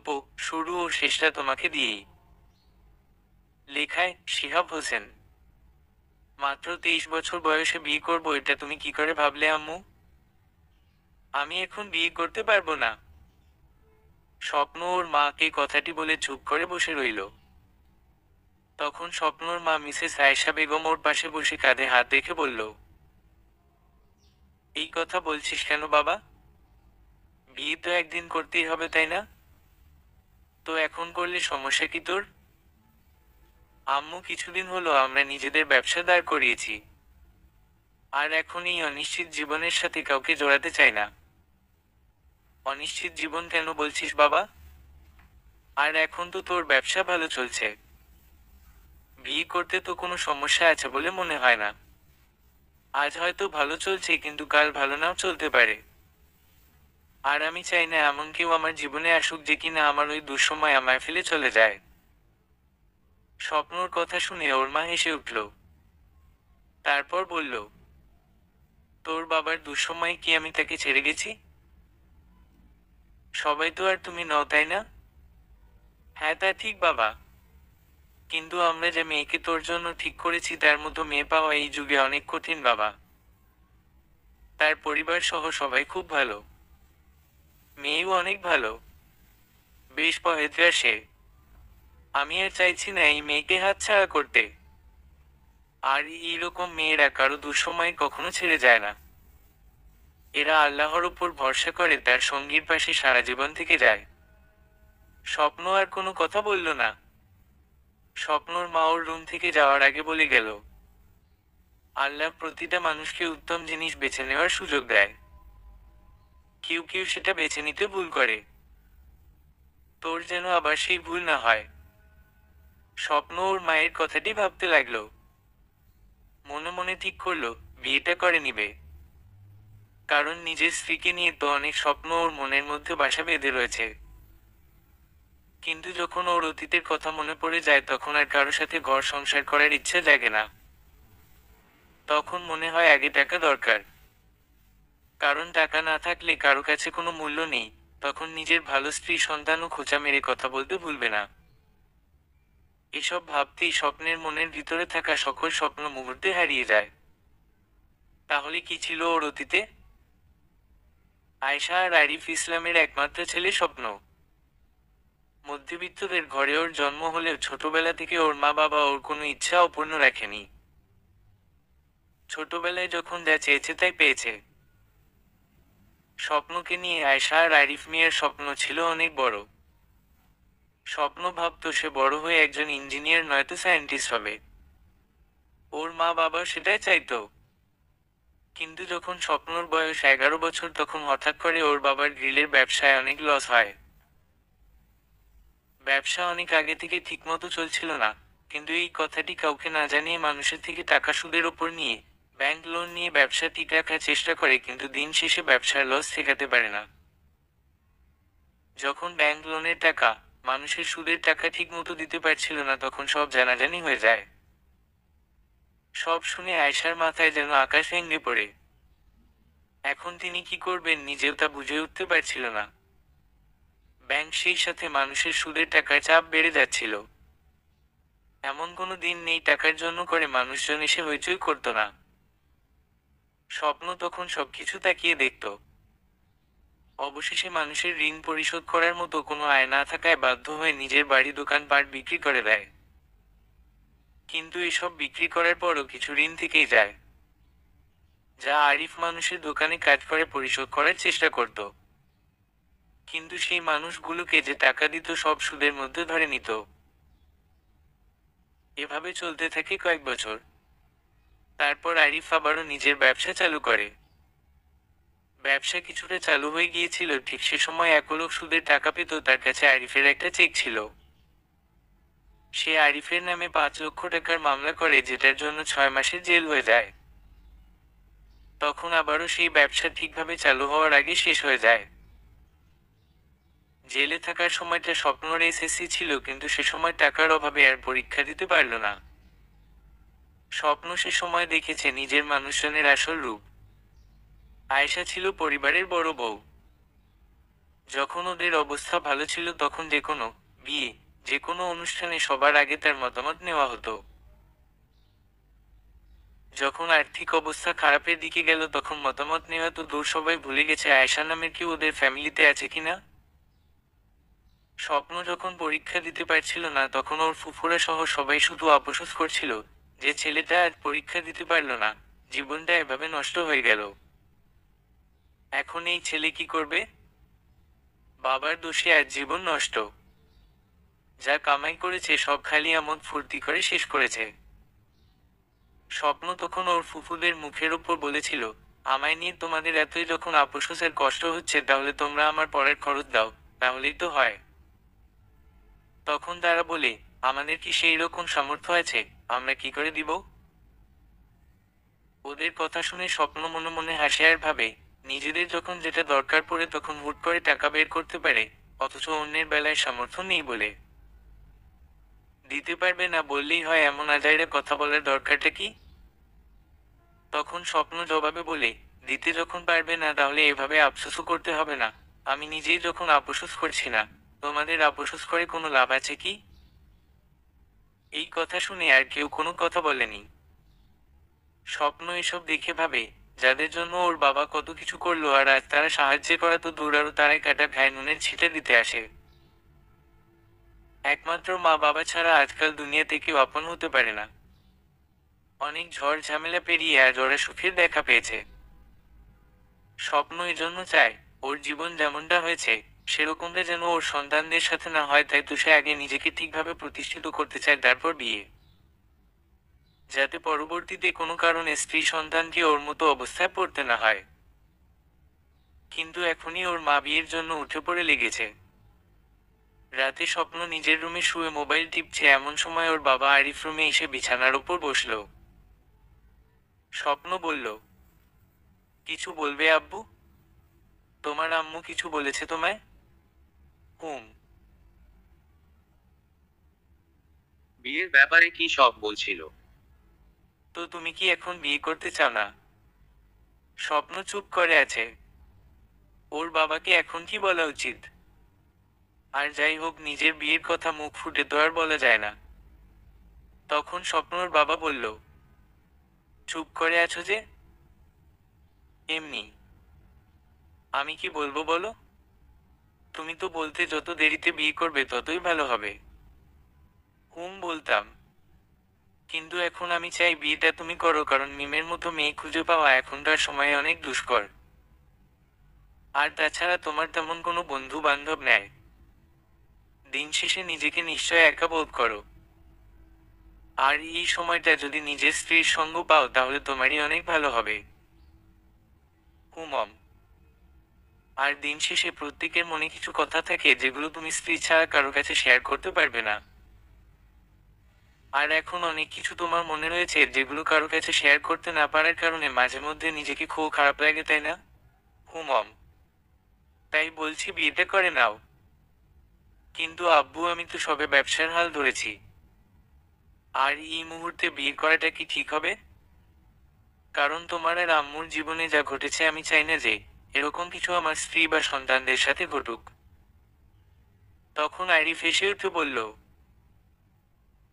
গল্প শুরু ও শেষটা তোমাকে দিয়েই। লেখায় শিহাব হোসেন। মাত্র 23 বছর বয়সে বিয়ে করব, এটা তুমি কি করে ভাবলে আম্মু? আমি এখন বিয়ে করতে পারবো না। স্বপ্ন ওর মাকে কথাটি বলে চুপ করে বসে রইল। তখন স্বপ্নর মা মিসেস আয়েশা বেগম ওর পাশে বসে কাঁধে হাত রেখে বলল, এই কথা বলছিস কেন বাবা? বিয়ে তো একদিন করতেই হবে, তাই না? তো এখন করলে সমস্যা কি তোর? আম্মু, কিছুদিন হলো আমরা নিজেদের ব্যবসা দাঁড় করিয়েছি, আর এখন এই অনিশ্চিত জীবনের সাথে কাউকে জড়াতে চাই না। অনিশ্চিত জীবন কেন বলছিস বাবা? আর এখন তো তোর ব্যবসা ভালো চলছে। বিয়ে করতে তো কোনো সমস্যা আছে বলে মনে হয় না। আজ হয়তো ভালো চলছে, কিন্তু কাল ভালো নাও চলতে পারে। আর আমি চাই না এমন কেউ আমার জীবনে আসুক যে কিনা আমার ওই দুঃসময় আমায় ফেলে চলে যায়। স্বপ্নর কথা শুনে ওর মা হেসে উঠল। তারপর বলল, তোর বাবার দুঃসময়ে কি আমি তাকে ছেড়ে গেছি? সবাই তো আর তুমি নও, তাই না? হ্যাঁ, তা ঠিক বাবা। কিন্তু আমরা যে মেয়েকে তোর জন্য ঠিক করেছি তার মতো মেয়ে পাওয়া এই যুগে অনেক কঠিন বাবা। তার পরিবার সহ সবাই খুব ভালো। মেয়েও অনেক ভালো, বেশ পহেজগার সে। আমি আর চাইছি না এই মেয়েকে হাতছাড়া করতে। আর এইরকম মেয়েরা কারো দুঃসময় কখনো ছেড়ে যায় না। এরা আল্লাহর উপর ভরসা করে তার সঙ্গীর পাশে সারা জীবন থেকে যায়। স্বপ্ন আর কোনো কথা বলল না। স্বপ্নর মা ওর রুম থেকে যাওয়ার আগে বলে গেল, আল্লাহ প্রতিটা মানুষকে উত্তম জিনিস বেছে নেওয়ার সুযোগ দেয়। কেউ কেউ সেটা বেছে নিতে ভুল করে। তোর যেন আবার সেই ভুল না হয়। স্বপ্ন ওর মায়ের কথাটি ভাবতে লাগলো। মনে মনে ঠিক করলো, বিয়েটা করে নিবে। কারণ নিজের স্ত্রীকে নিয়ে তো অনেক স্বপ্ন ওর মনের মধ্যে বাসা বেঁধে রয়েছে। কিন্তু যখন ওর অতীতের কথা মনে পড়ে যায় তখন আর কারো সাথে ঘর সংসার করার ইচ্ছে জাগে না। তখন মনে হয় আগে টাকা দরকার। কারণ টাকা না থাকলে কারো কাছে কোনো মূল্য নেই। তখন নিজের ভালো স্ত্রী সন্তানও খোঁচা মেরে কথা বলতে ভুলবে না। এসব ভাবতেই স্বপ্নের মনের ভিতরে থাকা সকল স্বপ্ন মুহূর্তে হারিয়ে যায়। তাহলে কি ছিল ওর অতীতে? আয়েশা আর আরিফ ইসলামের একমাত্র ছেলে স্বপ্ন। মধ্যবিত্তদের ঘরে ওর জন্ম হলেও ছোটবেলা থেকে ওর মা বাবা ওর কোনো ইচ্ছা অপূর্ণ রাখেনি। ছোটবেলায় যখন যা চেয়েছে তাই পেয়েছে। স্বপ্নকে নিয়ে আয়েশা আর আরিফ মিয়ার স্বপ্ন ছিল অনেক বড়। স্বপ্ন ভাবত সে বড় হয়ে একজন ইঞ্জিনিয়ার নয়তো সায়েন্টিস্ট হবে। ওর মা বাবা সেটাই চাইতো। কিন্তু যখন স্বপ্নর বয়স 11 বছর তখন হঠাৎ করে ওর বাবার গ্রিলের ব্যবসায় অনেক লস হয়। ব্যবসা অনেক আগে থেকে ঠিকমতো চলছিল না, কিন্তু এই কথাটি কাউকে না জানিয়ে মানুষের থেকে টাকা সুদের ওপর নিয়ে ব্যাংক লোন নিয়ে ব্যবসা ঠিক রাখার চেষ্টা করে, কিন্তু দিন শেষে ব্যবসার লস ঠেকাতে পারে না। যখন ব্যাংক লোনের টাকা মানুষের সুদের টাকা ঠিক মতো দিতে পারছিল না তখন সব জানাজানি হয়ে যায়। সব শুনে আয়শার মাথায় যেন আকাশ ভেঙে পড়ে। এখন তিনি কি করবেন নিজেও তা বুঝে উঠতে পারছিল না। ব্যাংক সেই সাথে মানুষের সুদের টাকার চাপ বেড়ে যাচ্ছিল। এমন কোনো দিন নেই টাকার জন্য করে মানুষজন এসে হইচই করতো না। স্বপ্ন তখন সবকিছু তাকিয়ে দেখত। অবশেষে মানুষের ঋণ পরিশোধ করার মতো কোনো আয় না থাকায় বাধ্য হয়ে নিজের বাড়ি দোকানপাট বিক্রি করে দেয়। কিন্তু এসব বিক্রি করার পরও কিছু ঋণ থেকেই যায়, যা আরিফ মানুষের দোকানে কাজ করে পরিশোধ করার চেষ্টা করত। কিন্তু সেই মানুষগুলোকে যে টাকা দিত সব সুদের মধ্যে ধরে নিত। এভাবে চলতে থাকে কয়েক বছর। তারপর আরিফ আবারও নিজের ব্যবসা চালু করে। ব্যবসা কিছুটা চালু হয়ে গিয়েছিল, ঠিক সে সময় এক লোক সুদের টাকা পেত, তার কাছে আরিফের একটা চেক ছিল। সে আরিফের নামে 5 লক্ষ টাকার মামলা করে, যেটার জন্য 6 মাসের জেল হয়ে যায়। তখন আবারও সেই ব্যবসা ঠিকভাবে চালু হওয়ার আগে শেষ হয়ে যায়। জেলে থাকার সময়টা স্বপ্নর এসএসসি ছিল, কিন্তু সে সময় টাকার অভাবে আর পরীক্ষা দিতে পারল না। স্বপ্ন সে সময় দেখেছে নিজের মানুষজনের আসল রূপ। আয়েশা ছিল পরিবারের বড় বউ। যখন ওদের অবস্থা ভালো ছিল তখন যে কোনো বিয়ে, যে কোনো অনুষ্ঠানে সবার আগে তার মতামত নেওয়া হতো। যখন আর্থিক অবস্থা খারাপের দিকে গেল তখন মতামত নেওয়া তো দূর, সবাই ভুলে গেছে আয়েশা নামের কেউ ওদের ফ্যামিলিতে আছে কিনা। স্বপ্ন যখন পরীক্ষা দিতে পারছিল না তখন ওর ফুফুরা সহ সবাই শুধু আফসোস করছিল যে ছেলেটা আজ পরীক্ষা দিতে পারল না, জীবনটা এভাবে নষ্ট হয়ে গেল। এখন এই ছেলে কি করবে? বাবার দোষে আজ জীবন নষ্ট। যা কামাই করেছে সব খালি আমোদ ফুর্তি করে শেষ করেছে। স্বপ্ন তখন ওর ফুফুদের মুখের উপর বলেছিল, আমায় নিয়ে তোমাদের এতই যখন আফসোসের কষ্ট হচ্ছে তাহলে তোমরা আমার পরের খরচ দাও, তাহলেই তো হয়। তখন তারা বলে, আমাদের কি সেই রকম সামর্থ্য আছে, আমরা কি করে দিব? ওদের কথা শুনে স্বপ্ন মনে মনে হাসে আর ভাবে, নিজেদের যখন যেটা দরকার পড়ে তখন হুট করে টাকা বের করতে পারে, অথচ অন্যের বেলায় সামর্থ্য নেই বলে। দিতে পারবে না বললেই হয়, এমন আজাইরা কথা বলার দরকারটা কি? তখন স্বপ্ন জবাবে বলে, দিতে যখন পারবে না তাহলে এভাবে আফসোসও করতে হবে না। আমি নিজেই যখন আফসোস করছি না, তোমাদের আফসোস করে কোনো লাভ আছে কি? এই কথা শুনে আর কেউ কোনো কথা বলেনি। স্বপ্ন এসব দেখে ভাবে, যাদের জন্য ওর বাবা কত কিছু করলো আর আজ তারা সাহায্য করা তো দূর, আরও তারাই কাটা ঘায়ে নুনের ছিটা দিতে আসে। একমাত্র মা বাবা ছাড়া আজকাল দুনিয়াতে কেউ আপন হতে পারে না। অনেক ঝড় ঝামেলা পেরিয়ে আজ ওরা সুখের দেখা পেয়েছে। স্বপ্ন এজন্য চায়, ওর জীবন যেমনটা হয়েছে সেরকমটা যেন ওর সন্তানদের সাথে না হয়, তাই তো সে আগে নিজেকে ঠিকভাবে প্রতিষ্ঠিত করতে চায়, তারপর বিয়ে। যাতে পরবর্তীতে কোনো কারণে স্ত্রী সন্তানকে ওর মতো অবস্থায় পড়তে না হয়। কিন্তু এখনই ওর মা বিয়ের জন্য উঠে পড়ে লেগেছে। রাতে স্বপ্ন নিজের রুমে শুয়ে মোবাইল টিপছে, এমন সময় ওর বাবা আরিফ রুমে এসে বিছানার ওপর বসল। স্বপ্ন বলল, কিছু বলবে আব্বু? তোমার আম্মু কিছু বলেছে তোমায়? হুম। বিয়ের ব্যাপারে কি সব বলছিল? তো তুমি কি এখন বিয়ে করতে চাও না? স্বপ্ন চুপ করে আছে। ওর বাবাকে এখন কি বলা উচিত? আর যাই হোক, নিজের বিয়ের কথা মুখ ফুটে তো আর বলা যায় না। তখন স্বপ্নর বাবা বলল, চুপ করে আছো যে? এমনি। আমি কি বলবো বলো? তুমি তো বলতে যত দেরিতে বিয়ে করবে ততই ভালো হবে। হুম বলতাম, কিন্তু এখন আমি চাই বিয়েটা তুমি করো, কারণ মিমের মতো মেয়ে খুঁজে পাওয়া এখনকার সময়ে অনেক দুষ্কর। আর তাছাড়া তোমার তেমন কোনো বন্ধু বান্ধব নেই। দিন শেষে নিজেকে নিশ্চয় একা বোধ করো। আর এই সময়টা যদি নিজের স্ত্রীর সঙ্গ পাও তাহলে তোমারই অনেক ভালো হবে। হুমম। আর দিন শেষে প্রত্যেকের মনে কিছু কথা থাকে যেগুলো তুমি স্ত্রী ছাড়া কারো কাছে শেয়ার করতে পারবে না। আর এখন অনেক কিছু তোমার মনে রয়েছে যেগুলো কারো কাছে শেয়ার করতে না পারার কারণে মাঝে মধ্যে নিজেকে খুব খারাপ লাগে, তাই না? হুমম। তাই বলছি বিয়েটা করে নাও। কিন্তু আব্বু, আমি তো সবে ব্যবসার হাল ধরেছি। আর এই মুহূর্তে বিয়ে করাটা কি ঠিক হবে? কারণ তোমার আর আম্মুর জীবনে যা ঘটেছে আমি চাই না যে এরকম কিছু আমার স্ত্রী বা সন্তানদের সাথে ঘটুক। তখন আরিফ হেসে উঠে বলল,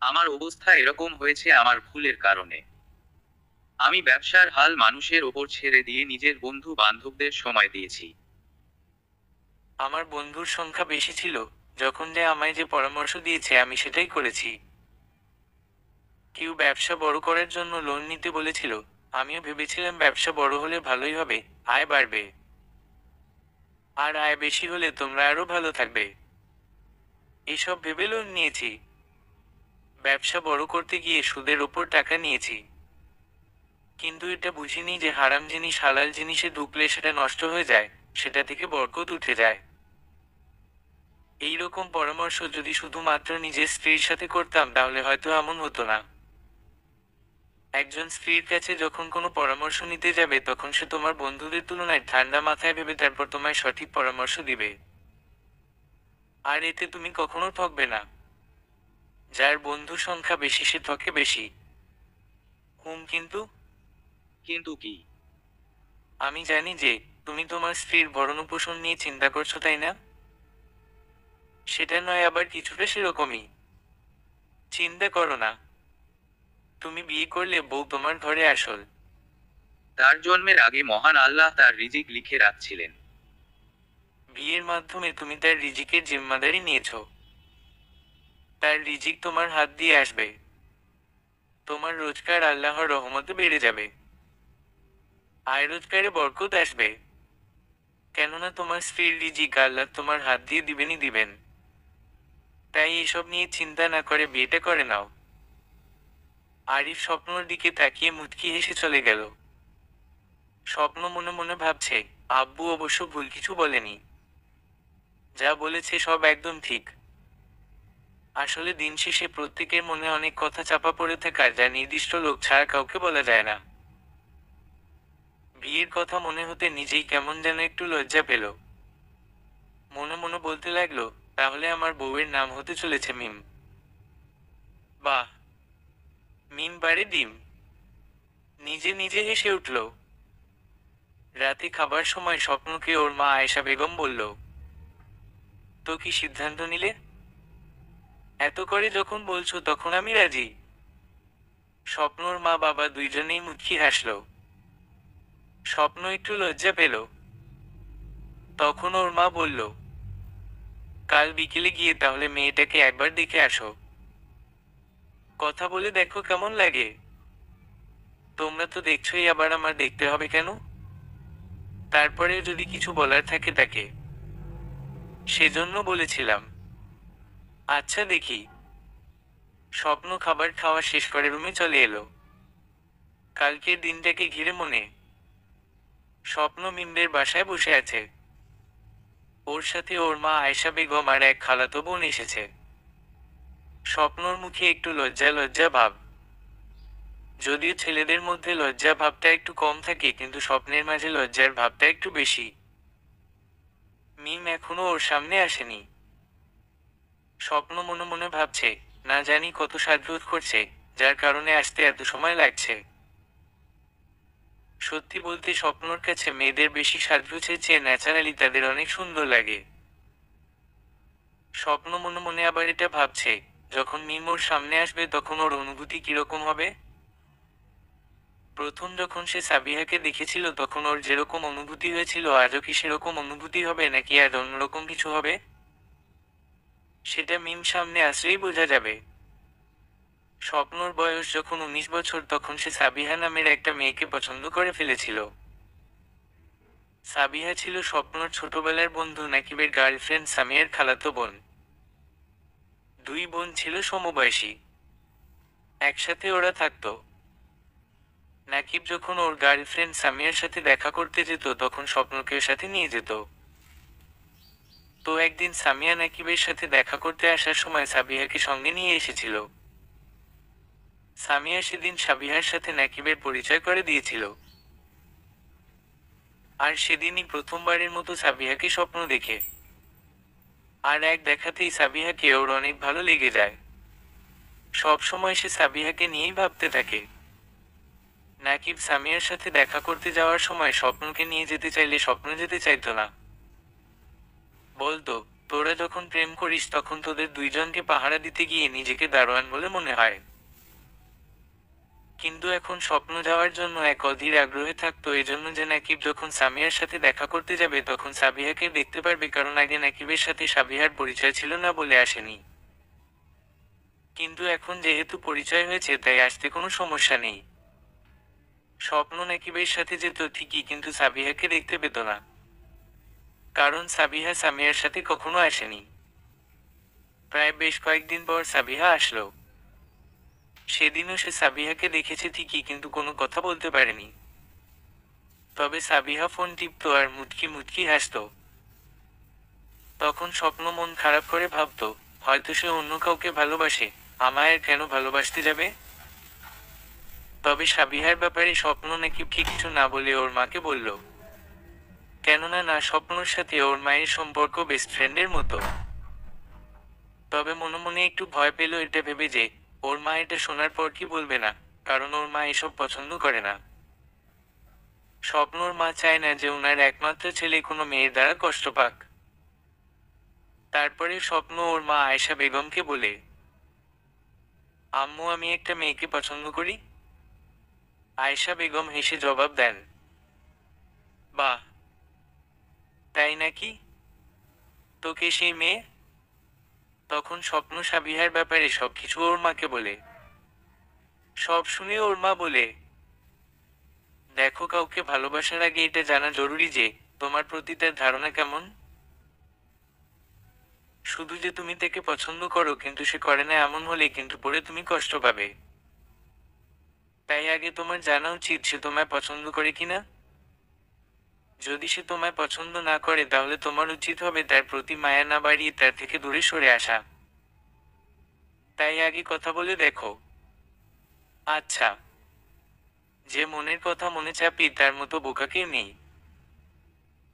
আমার অবস্থা এরকম হয়েছে আমার ভুলের কারণে। আমি ব্যবসার হাল মানুষের ওপর ছেড়ে দিয়ে নিজের বন্ধু বান্ধবদের সময় দিয়েছি। আমার বন্ধুর সংখ্যা বেশি ছিল, যখন যে আমায় যে পরামর্শ দিয়েছে আমি সেটাই করেছি। কেউ ব্যবসা বড় করার জন্য লোন নিতে বলেছিল, আমিও ভেবেছিলাম ব্যবসা বড় হলে ভালোই হবে, আয় বাড়বে। আর আয় বেশি হলে তোমরা আরো ভালো থাকবে। এসব ভেবে লোন নিয়েছি। ব্যবসা বড় করতে গিয়ে সুদের ওপর টাকা নিয়েছি। কিন্তু এটা বুঝিনি যে হারাম জিনিস হালাল জিনিসে ঢুকলে সেটা নষ্ট হয়ে যায়, সেটা থেকে বরকত উঠে যায়। এই রকম পরামর্শ যদি শুধুমাত্র নিজের স্ত্রীর সাথে করতাম তাহলে হয়তো এমন হতো না। একজন স্ত্রীর কাছে যখন কোনো পরামর্শ নিতে যাবে তখন সে তোমার বন্ধুদের তুলনায় ঠান্ডা মাথায় ভেবে তারপর তোমায় সঠিক পরামর্শ দিবে। আর এতে তুমি কখনো ঠকবে না। যার বন্ধু সংখ্যা বেশি সে ঠকে বেশি। হুম। কিন্তু কিন্তু কি? আমি জানি যে তুমি তোমার স্ত্রীর ভরণপোষণ নিয়ে চিন্তা করছো, তাই না? সেটা নয়, আবার কিছুটা সেরকমই। চিন্তা করো না, তুমি বিয়ে করলে বউ তোমার ঘরে আসল। তার জন্মের আগে মহান আল্লাহ তার রিজিক লিখে রাখছিলেন। বিয়ের মাধ্যমে তুমি তার রিজিকের জিম্মাদারি নিয়েছো। তার রিজিক তোমার হাত দিয়ে আসবে। তোমার রোজগার আল্লাহর রহমতে বেড়ে যাবে। আয় রোজগারে বরকত আসবে। কেননা তোমার স্ত্রীর রিজিক আল্লাহ তোমার হাত দিয়ে দিবেনই দিবেন। তাই এসব নিয়ে চিন্তা না করে বিয়েটা করে নাও। আরিফ স্বপ্নর দিকে তাকিয়ে মুচকি হেসে চলে গেল। স্বপ্ন মনে মনে ভাবছে, আব্বু অবশ্য ভুল কিছু বলেনি। যা বলেছে সব একদম ঠিক। আসলে দিন শেষে প্রত্যেকের মনে অনেক কথা চাপা পড়ে থাকার, যা নির্দিষ্ট লোক ছাড়া কাউকে বলা যায় না। বিয়ের কথা মনে হতে নিজেই কেমন যেন একটু লজ্জা পেল। মনে মনে বলতে লাগলো, তাহলে আমার বউয়ের নাম হতে চলেছে মিম। বাহ, মিম বাড়ে ডিম। নিজে নিজে হেসে উঠল। রাতে খাবার সময় স্বপ্নকে ওর মা আয়েশা বেগম বলল, তো কি সিদ্ধান্ত নিলে? এত করে যখন বলছো তখন আমি রাজি। স্বপ্নর মা বাবা দুইজনেই মুচকি হাসল। স্বপ্ন একটু লজ্জা পেল। তখন ওর মা বলল, কাল বিকেলে গিয়ে তাহলে মেয়েটাকে একবার দেখে আসো। কথা বলে দেখো কেমন লাগে। তোমরা তো দেখছোই, আবার আমার দেখতে হবে কেন? তারপরে যদি কিছু বলার থাকে তাকে। সেজন্য বলেছিলাম। আচ্ছা দেখি। স্বপ্ন খাবার খাওয়া শেষ করে রুমে চলে এলো। কালকের দিনটাকে ঘিরে মনে। স্বপ্ন মিমদের বাসায় বসে আছে। ওর সাথে ওর মা আয়েশা বেগম আর এক খালাতো বোন এসেছে। স্বপ্নর মুখে একটু লজ্জা লজ্জা ভাব। যদিও ছেলেদের মধ্যে লজ্জা ভাবটা একটু কম থাকে, কিন্তু স্বপ্নের মাঝে লজ্জার ভাবটা একটু বেশি। মিম এখনো ওর সামনে আসেনি। স্বপ্ন মনে মনে ভাবছে, না জানি কত সাজগোজ করছে, যার কারণে আসতে এত সময় লাগছে। সত্যি বলতে স্বপ্নর কাছে মেয়েদের বেশি সাজগোজের চেয়ে ন্যাচারালি তাদের অনেক সুন্দর লাগে। স্বপ্ন মনে মনে আবার এটা ভাবছে, যখন মিম ওর সামনে আসবে তখন ওর অনুভূতি কিরকম হবে। প্রথম যখন সে সাবিহাকে দেখেছিল তখন ওর যেরকম অনুভূতি হয়েছিল, আজও কি সেরকম অনুভূতি হবে, নাকি আজ অন্যরকম কিছু হবে? সেটা মিম সামনে আসলেই বোঝা যাবে। স্বপ্নর বয়স যখন 19 বছর, তখন সে সাবিহা নামের একটা মেয়েকে পছন্দ করে ফেলেছিল। সাবিহা ছিল স্বপ্নর ছোটবেলার বন্ধু নাকিবের গার্লফ্রেন্ড সামিয়ার খালাতো বোন। দুই বোন ছিল সমবয়সী। একসাথে ওরা থাকতো। নাকিব যখন ওর গার্লফ্রেন্ড সামিয়ার সাথে দেখা করতে যেত তখন স্বপ্নকে সাথে নিয়ে যেত। তো একদিন সামিয়া নাকিবের সাথে দেখা করতে আসার সময় সাবিহাকে সঙ্গে নিয়ে এসেছিল। সামিয়া সেদিন সাবিহার সাথে নাকিবের পরিচয় করে দিয়েছিল। আর সেদিনই প্রথমবারের মতো সাবিহাকে স্বপ্ন দেখে। আর এক দেখাতেই সাবিহাকে ওর অনেক ভালো লেগে যায়। সব সময় সে সাবিহাকে নিয়েই ভাবতে থাকে। নাকিব সামিয়ার সাথে দেখা করতে যাওয়ার সময় স্বপ্নকে নিয়ে যেতে চাইলে স্বপ্ন যেতে চাইতো না। বলতো, তোরা যখন প্রেম করিস তখন তোদের দুইজনকে পাহারা দিতে গিয়ে নিজেকে দারোয়ান বলে মনে হয়। কিন্তু এখন স্বপ্ন যাওয়ার জন্য এক অধীর আগ্রহে থাকতো, এজন্য যে নাকিব যখন সামিয়ার সাথে দেখা করতে যাবে তখন সাবিহাকে দেখতে পারবে, কারণ আগে নাকিবের সাথে সাবিহার পরিচয় ছিল না বলে আসেনি। কিন্তু এখন যেহেতু পরিচয় হয়েছে তাই আসতে কোনো সমস্যা নেই। স্বপ্ন নাকিবের সাথে যেত ঠিকই, কিন্তু সাবিহাকে দেখতে পেত না। কারণ সাবিহা সামিয়ার সাথে কখনো আসেনি। প্রায় বেশ কয়েকদিন পর সাবিহা আসলো। সেদিনও সে সাবিহাকে দেখেছে ঠিকই, কিন্তু কোনো কথা বলতে পারেনি। তবে সাবিহা ফোন টিপত আর মুচকি মুচকি হাসত। তখন স্বপ্ন মন খারাপ করে ভাবত, হয়তো সে অন্য কাউকে ভালোবাসে, আমায় আর কেন ভালোবাসতে যাবে? তবে সাবিহার ব্যাপারে স্বপ্ন নাকি কিছু না বলে ওর মাকে বলল। কেননা না, স্বপ্নর সাথে ওর মায়ের সম্পর্ক বেস্ট ফ্রেন্ডের মতো। তবে মনে মনে একটু ভয় পেল এটা ভেবে যে ওর মা এটা শোনার পর কি বলবে না, কারণ ওর মা এসব পছন্দ করে না। স্বপ্নর মা চায় না যে ওনার একমাত্র ছেলে কোনো মেয়ের দ্বারা কষ্ট পাক। তারপরে স্বপ্ন ওর মা আয়েশা বেগমকে বলে, আম্মু আমি একটা মেয়েকে পছন্দ করি। আয়েশা বেগম হেসে জবাব দেন, বাহ, তাই নাকি? তোকে সেই মেয়ে? তখন স্বপ্ন সাবিহার ব্যাপারে সবকিছু ওর মাকে বলে। সব শুনে ওর মা বলে, দেখো কাউকে ভালোবাসার আগে এটা জানা জরুরি যে তোমার প্রতি তার ধারণা কেমন। শুধু যে তুমি তাকে পছন্দ করো কিন্তু সে করে না এমন হলে কিন্তু পরে তুমি কষ্ট পাবে। তাই আগে তোমার জানা উচিত সে তোমায় পছন্দ করে কিনা। যদি সে তোমায় পছন্দ না করে তাহলে তোমার উচিত হবে তার প্রতি মায়া না বাড়িয়ে তার থেকে দূরে সরে আসা। তাই আগে কথা বলে দেখো। আচ্ছা, যে মনের কথা মনে চাপি তার মতো বোকা কেউ নেই।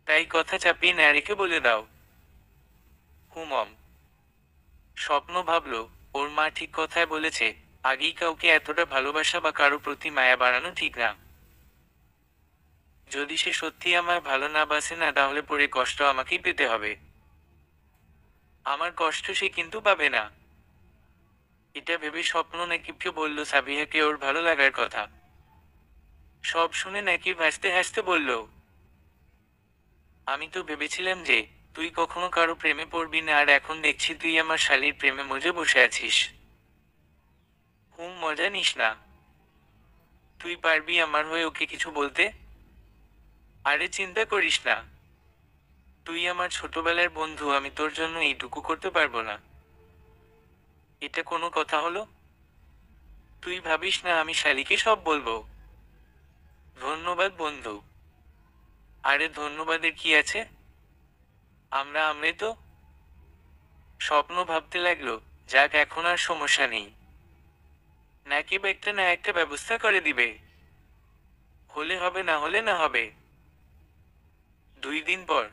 তাই কথা চাপিয়ে না রেখে বলে দাও। হুমম। স্বপ্ন ভাবল, ওর মা ঠিক কথাই বলেছে, আগেই কাউকে এতটা ভালোবাসা বা কারো প্রতি মায়া বাড়ানো ঠিক না। যদি সে সত্যি আমায় ভালো না বাসে না তাহলে পরে কষ্ট আমাকেই পেতে হবে। আমার কষ্ট সে কিন্তু পাবে না। এটা ভেবে স্বপ্ন নাকিবকে বলল সাবিহাকে ওর ভালো লাগার কথা। সব শুনে নাকিব হাসতে হাসতে বলল, আমি তো ভেবেছিলাম যে তুই কখনো কারো প্রেমে পড়বি না, আর এখন দেখছি তুই আমার শালীর প্রেমে মজে বসে আছিস। মজা নিস না। তুই পারবি আমার হয়ে ওকে কিছু বলতে? আরে চিন্তা করিস না, তুই আমার ছোটবেলার বন্ধু, আমি তোর জন্য এইটুকু করতে পারবো না। এটা কোনো কথা হলো? তুই ভাবিস না আমি শালীকে সব বলবো। ধন্যবাদ বন্ধু। আরে ধন্যবাদের কি আছে, আমরা আমরাই তো। স্বপ্ন ভাবতে লাগলো, যাক এখন আর সমস্যা নেই, নাকিব একটা না একটা ব্যবস্থা করে দিবে। হলে হবে না হলে না হবে। 2 দিন পর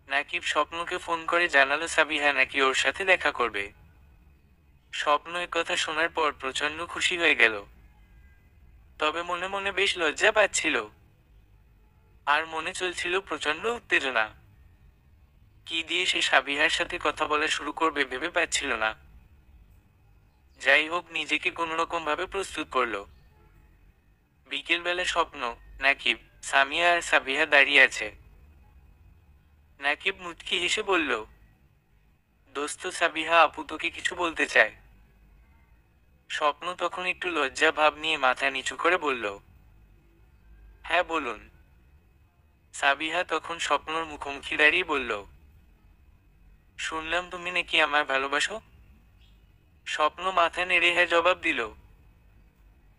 নাকিব স্বপ্নকে ফোন করে জানালো সাবিহা নাকি ওর সাথে দেখা করবে। স্বপ্ন এ কথা শোনার পর প্রচন্ড খুশি হয়ে গেল, তবে মনে মনে বেশ লজ্জা পাচ্ছিল। আর মনে চলছিল প্রচন্ড উত্তেজনা। কি দিয়ে সে সাবিহার সাথে কথা বলা শুরু করবে ভেবে পাচ্ছিল না। যাই হোক, নিজেকে কোনোরকম ভাবে প্রস্তুত করলো। বিকেলবেলা স্বপ্ন, নাকিব, সামিয়া আর সাবিহা দাঁড়িয়ে আছে। নাকিব মুচকি হেসে বলল, দোস্ত সাবিহা আপু তোকে কিছু বলতে চায়। স্বপ্ন তখন একটু লজ্জা ভাব নিয়ে মাথা নিচু করে বলল, হ্যাঁ বলুন। সাবিহা তখন স্বপ্নর মুখোমুখি দাঁড়িয়ে বলল, শুনলাম তুমি নাকি আমায় ভালোবাসো। স্বপ্ন মাথা নেড়ে হ্যাঁ জবাব দিল।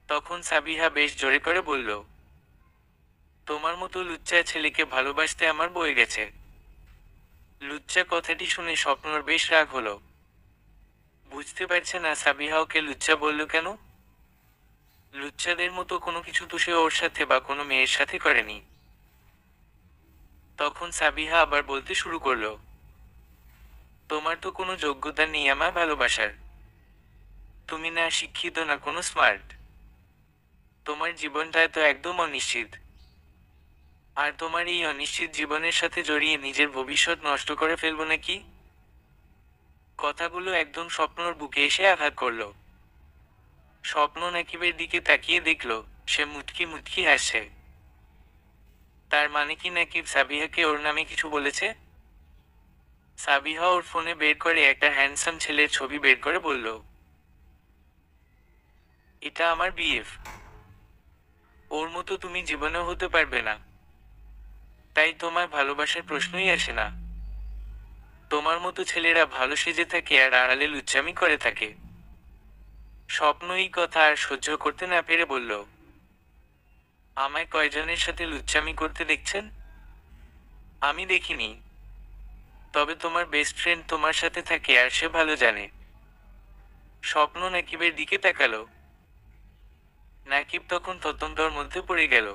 তখন সাবিহা বেশ জোরে করে বলল, তোমার মতো লুচ্চা ছেলেকে ভালোবাসতে আমার বয়ে গেছে। লুচ্চা কথাটি শুনে স্বপ্নর বেশ রাগ হলো। বুঝতে পারছে না সাবিহা ওকে লুচ্চা বলল কেন। লুচ্চাদের মতো কোনো কিছু তো সে ওর সাথে বা কোনো মেয়ের সাথে করেনি। তখন সাবিহা আবার বলতে শুরু করলো, তোমার তো কোনো যোগ্যতা নেই আমায় ভালোবাসার। তুমি না শিক্ষিত না কোনো স্মার্ট। তোমার জীবনটা তো একদম অনিশ্চিত। আর তোমার এই অনিশ্চিত জীবনের সাথে জড়িয়ে নিজের ভবিষ্যৎ নষ্ট করে ফেলবো নাকি। কথাগুলো একদম স্বপ্নর বুকে এসে আঘাত করলো। স্বপ্ন নাকিবের দিকে তাকিয়ে দেখলো সে মুটকি মুটকি হাসছে। তার মানে কি নাকিব সাবিহাকে ওর নামে কিছু বলেছে? সাবিহা ওর ফোনে বের করে একটা হ্যান্ডসাম ছেলের ছবি বের করে বলল, এটা আমার বিএফ। ওর মতো তুমি জীবনেও হতে পারবে না। তাই তোমার ভালোবাসার প্রশ্নই আসে না। তোমার মতো ছেলেরা ভালো সেজে থাকে আর আড়ালে লুচ্চামি করে থাকে। স্বপ্ন এই কথা আর সহ্য করতে না পেরে বলল, আমায় কয়জনের সাথে লুচ্চামি করতে দেখছেন? আমি দেখিনি। তবে তোমার বেস্ট ফ্রেন্ড তোমার সাথে থাকে আর সে ভালো জানে। স্বপ্ন নাকিবের দিকে তাকালো। নাকিব তখন তদন্তর মধ্যে পড়ে গেল।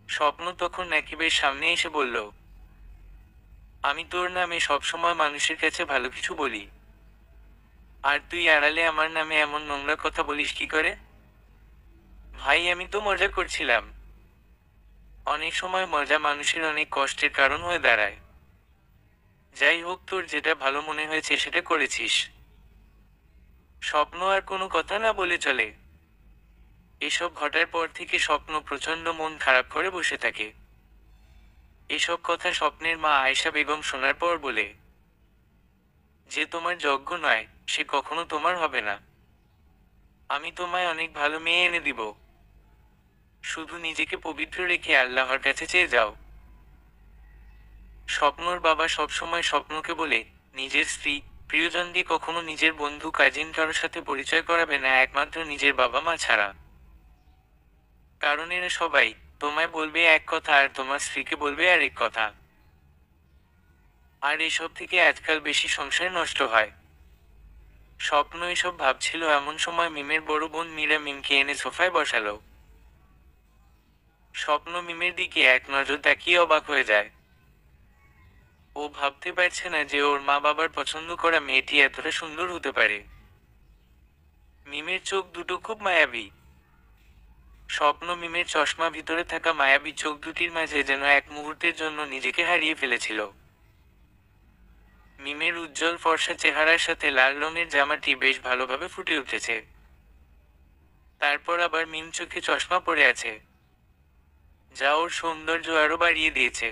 স্বপ্ন তখন নাকিবের সামনে এসে বলল, আমি তোর নামে সবসময় মানুষের কাছে ভালো কিছু বলি, আর তুই আড়ালে আমার নামে এমন নোংরা কথা বলিস কি করে? ভাই আমি তো মজা করছিলাম। অনেক সময় মজা মানুষের অনেক কষ্টের কারণ হয়ে দাঁড়ায়। যাই হোক, তোর যেটা ভালো মনে হয়েছে সেটা করেছিস। স্বপ্ন আর কোনো কথা না বলে চলে। এসব ঘটার পর থেকে স্বপ্ন প্রচণ্ড মন খারাপ করে বসে থাকে। এসব কথা স্বপ্নের মা আয়েশা বেগম শোনার পর বলে, যে তোমার যোগ্য নয় সে কখনো তোমার হবে না। আমি তোমায় অনেক ভালো মেয়ে এনে দিব। শুধু নিজেকে পবিত্র রেখে আল্লাহর কাছে চেয়ে যাও। স্বপ্নর বাবা সবসময় স্বপ্নকে বলে, নিজের স্ত্রী, প্রিয়জন দিয়ে কখনো নিজের বন্ধু কাজিন কারোর সাথে পরিচয় করাবে না, একমাত্র নিজের বাবা মা ছাড়া। কারণ এরা সবাই তোমায় বলবে এক কথা আর তোমার স্ত্রীকে বলবে আরেক কথা। আর এসব থেকে আজকাল বেশি সংসার নষ্ট হয়। স্বপ্ন এসব ভাবছিল এমন সময় মিমের বড় বোন মীরা মিমকে এনে সোফায় বসালো। স্বপ্ন মিমের দিকে এক নজর তাকিয়ে অবাক হয়ে যায়। ও ভাবতে পারছে না যে ওর মা বাবার পছন্দ করা মেয়েটি এতটা সুন্দর হতে পারে। মিমের চোখ দুটো খুব মায়াবী। স্বপ্ন মিমের চশমা ভিতরে থাকা মায়াবী চোখ দুটির মাঝে যেন এক মুহূর্তের জন্য নিজেকে হারিয়ে ফেলেছিল। মিমের উজ্জ্বল ফর্সা চেহারার সাথে লাল রঙের জামাটি বেশ ভালোভাবে ফুটে উঠেছে। তারপর আবার মিম চোখে চশমা পরে আছে, যা ওর সৌন্দর্য আরো বাড়িয়ে দিয়েছে।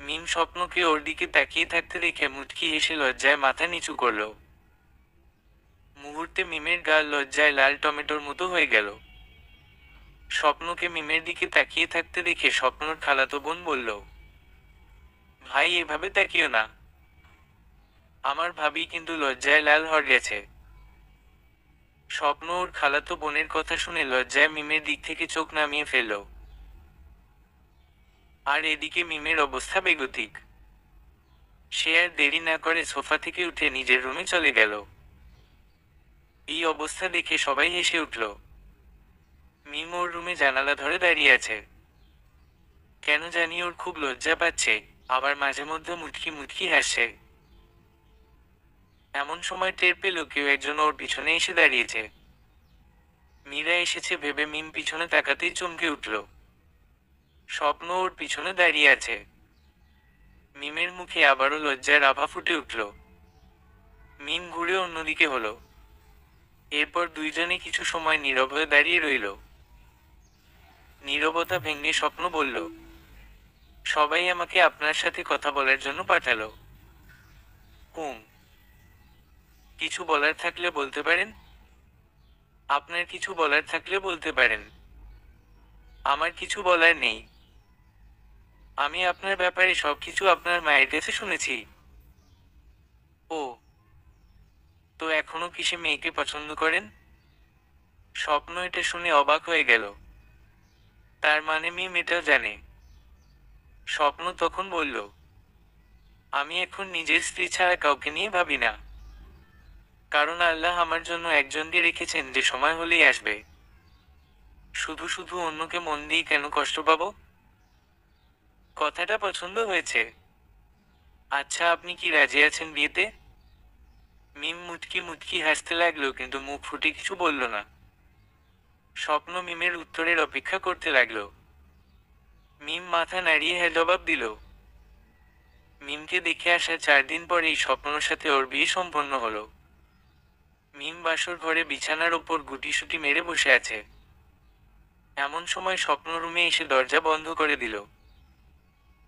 মিম স্বপ্নকে ওর দিকে তাকিয়ে থাকতে দেখে মুচকি হেসে লজ্জায় মাথা নিচু করল। মুহূর্তে মিমের গাল লজ্জায় লাল টমেটোর মতো হয়ে গেল। স্বপ্নকে মিমের দিকে তাকিয়ে থাকতে দেখে স্বপ্নর খালাতো বোন বলল, ভাই এভাবে তাকিও না, আমার ভাবি কিন্তু লজ্জায় লাল হয়ে গেছে। স্বপ্ন ওর খালাতো বোনের কথা শুনে লজ্জায় মিমের দিক থেকে চোখ নামিয়ে ফেলল। আর এদিকে মিমের অবস্থা বেগতিক। সে আর দেরি না করে সোফা থেকে উঠে নিজের রুমে চলে গেল। এই অবস্থা দেখে সবাই হেসে উঠল। মিম ওর রুমে জানালা ধরে দাঁড়িয়ে আছে। কেন জানি ওর খুব লজ্জা পাচ্ছে, আবার মাঝে মধ্যে মুচকি মুচকি হাসছে। এমন সময় টের পেল কেউ একজন ওর পিছনে এসে দাঁড়িয়েছে। মীরা এসেছে ভেবে মিম পিছনে তাকাতেই চমকে উঠল। স্বপ্ন ওর পিছনে দাঁড়িয়ে আছে। মিমের মুখে আবারও লজ্জার আভা ফুটে উঠল। মিম ঘুরে অন্যদিকে হলো। এরপর দুইজনে কিছু সময় নীরব হয়ে দাঁড়িয়ে রইল। নীরবতা ভেঙে স্বপ্ন বলল, সবাই আমাকে আপনার সাথে কথা বলার জন্য পাঠালো। হুম, কিছু বলার থাকলে বলতে পারেন। আপনার কিছু বলার থাকলে বলতে পারেন। আমার কিছু বলার নেই। আমি আপনার ব্যাপারে সবকিছু আপনার মায়ের কাছে শুনেছি। ও, তো এখনো কিসে মেয়েকে পছন্দ করেন? স্বপ্ন এটা শুনে অবাক হয়ে গেল। তার মানে মিম এটাও জানে। স্বপ্ন তখন বলল, আমি এখন নিজের স্ত্রী ছাড়া কাউকে নিয়ে ভাবি না। কারণ আল্লাহ আমার জন্য একজনকে রেখেছেন যে সময় হলেই আসবে। শুধু শুধু অন্যকে মন দিয়ে কেন কষ্ট পাবো? কথাটা পছন্দ হয়েছে। আচ্ছা, আপনি কি রাজি আছেন বিয়েতে? মিম মুচকি মুচকি হাসতে লাগলো কিন্তু মুখ ফুটে কিছু বলল না। স্বপ্ন মিমের উত্তরের অপেক্ষা করতে লাগলো। মিম মাথা নাড়িয়ে হ্যাঁ জবাব দিল। মিমকে দেখে আসা 4 দিন পরেই স্বপ্নর সাথে ওর বিয়ে সম্পন্ন হলো। মিম বাসর ঘরে বিছানার ওপর গুটিসুটি মেরে বসে আছে। এমন সময় স্বপ্ন রুমে এসে দরজা বন্ধ করে দিল।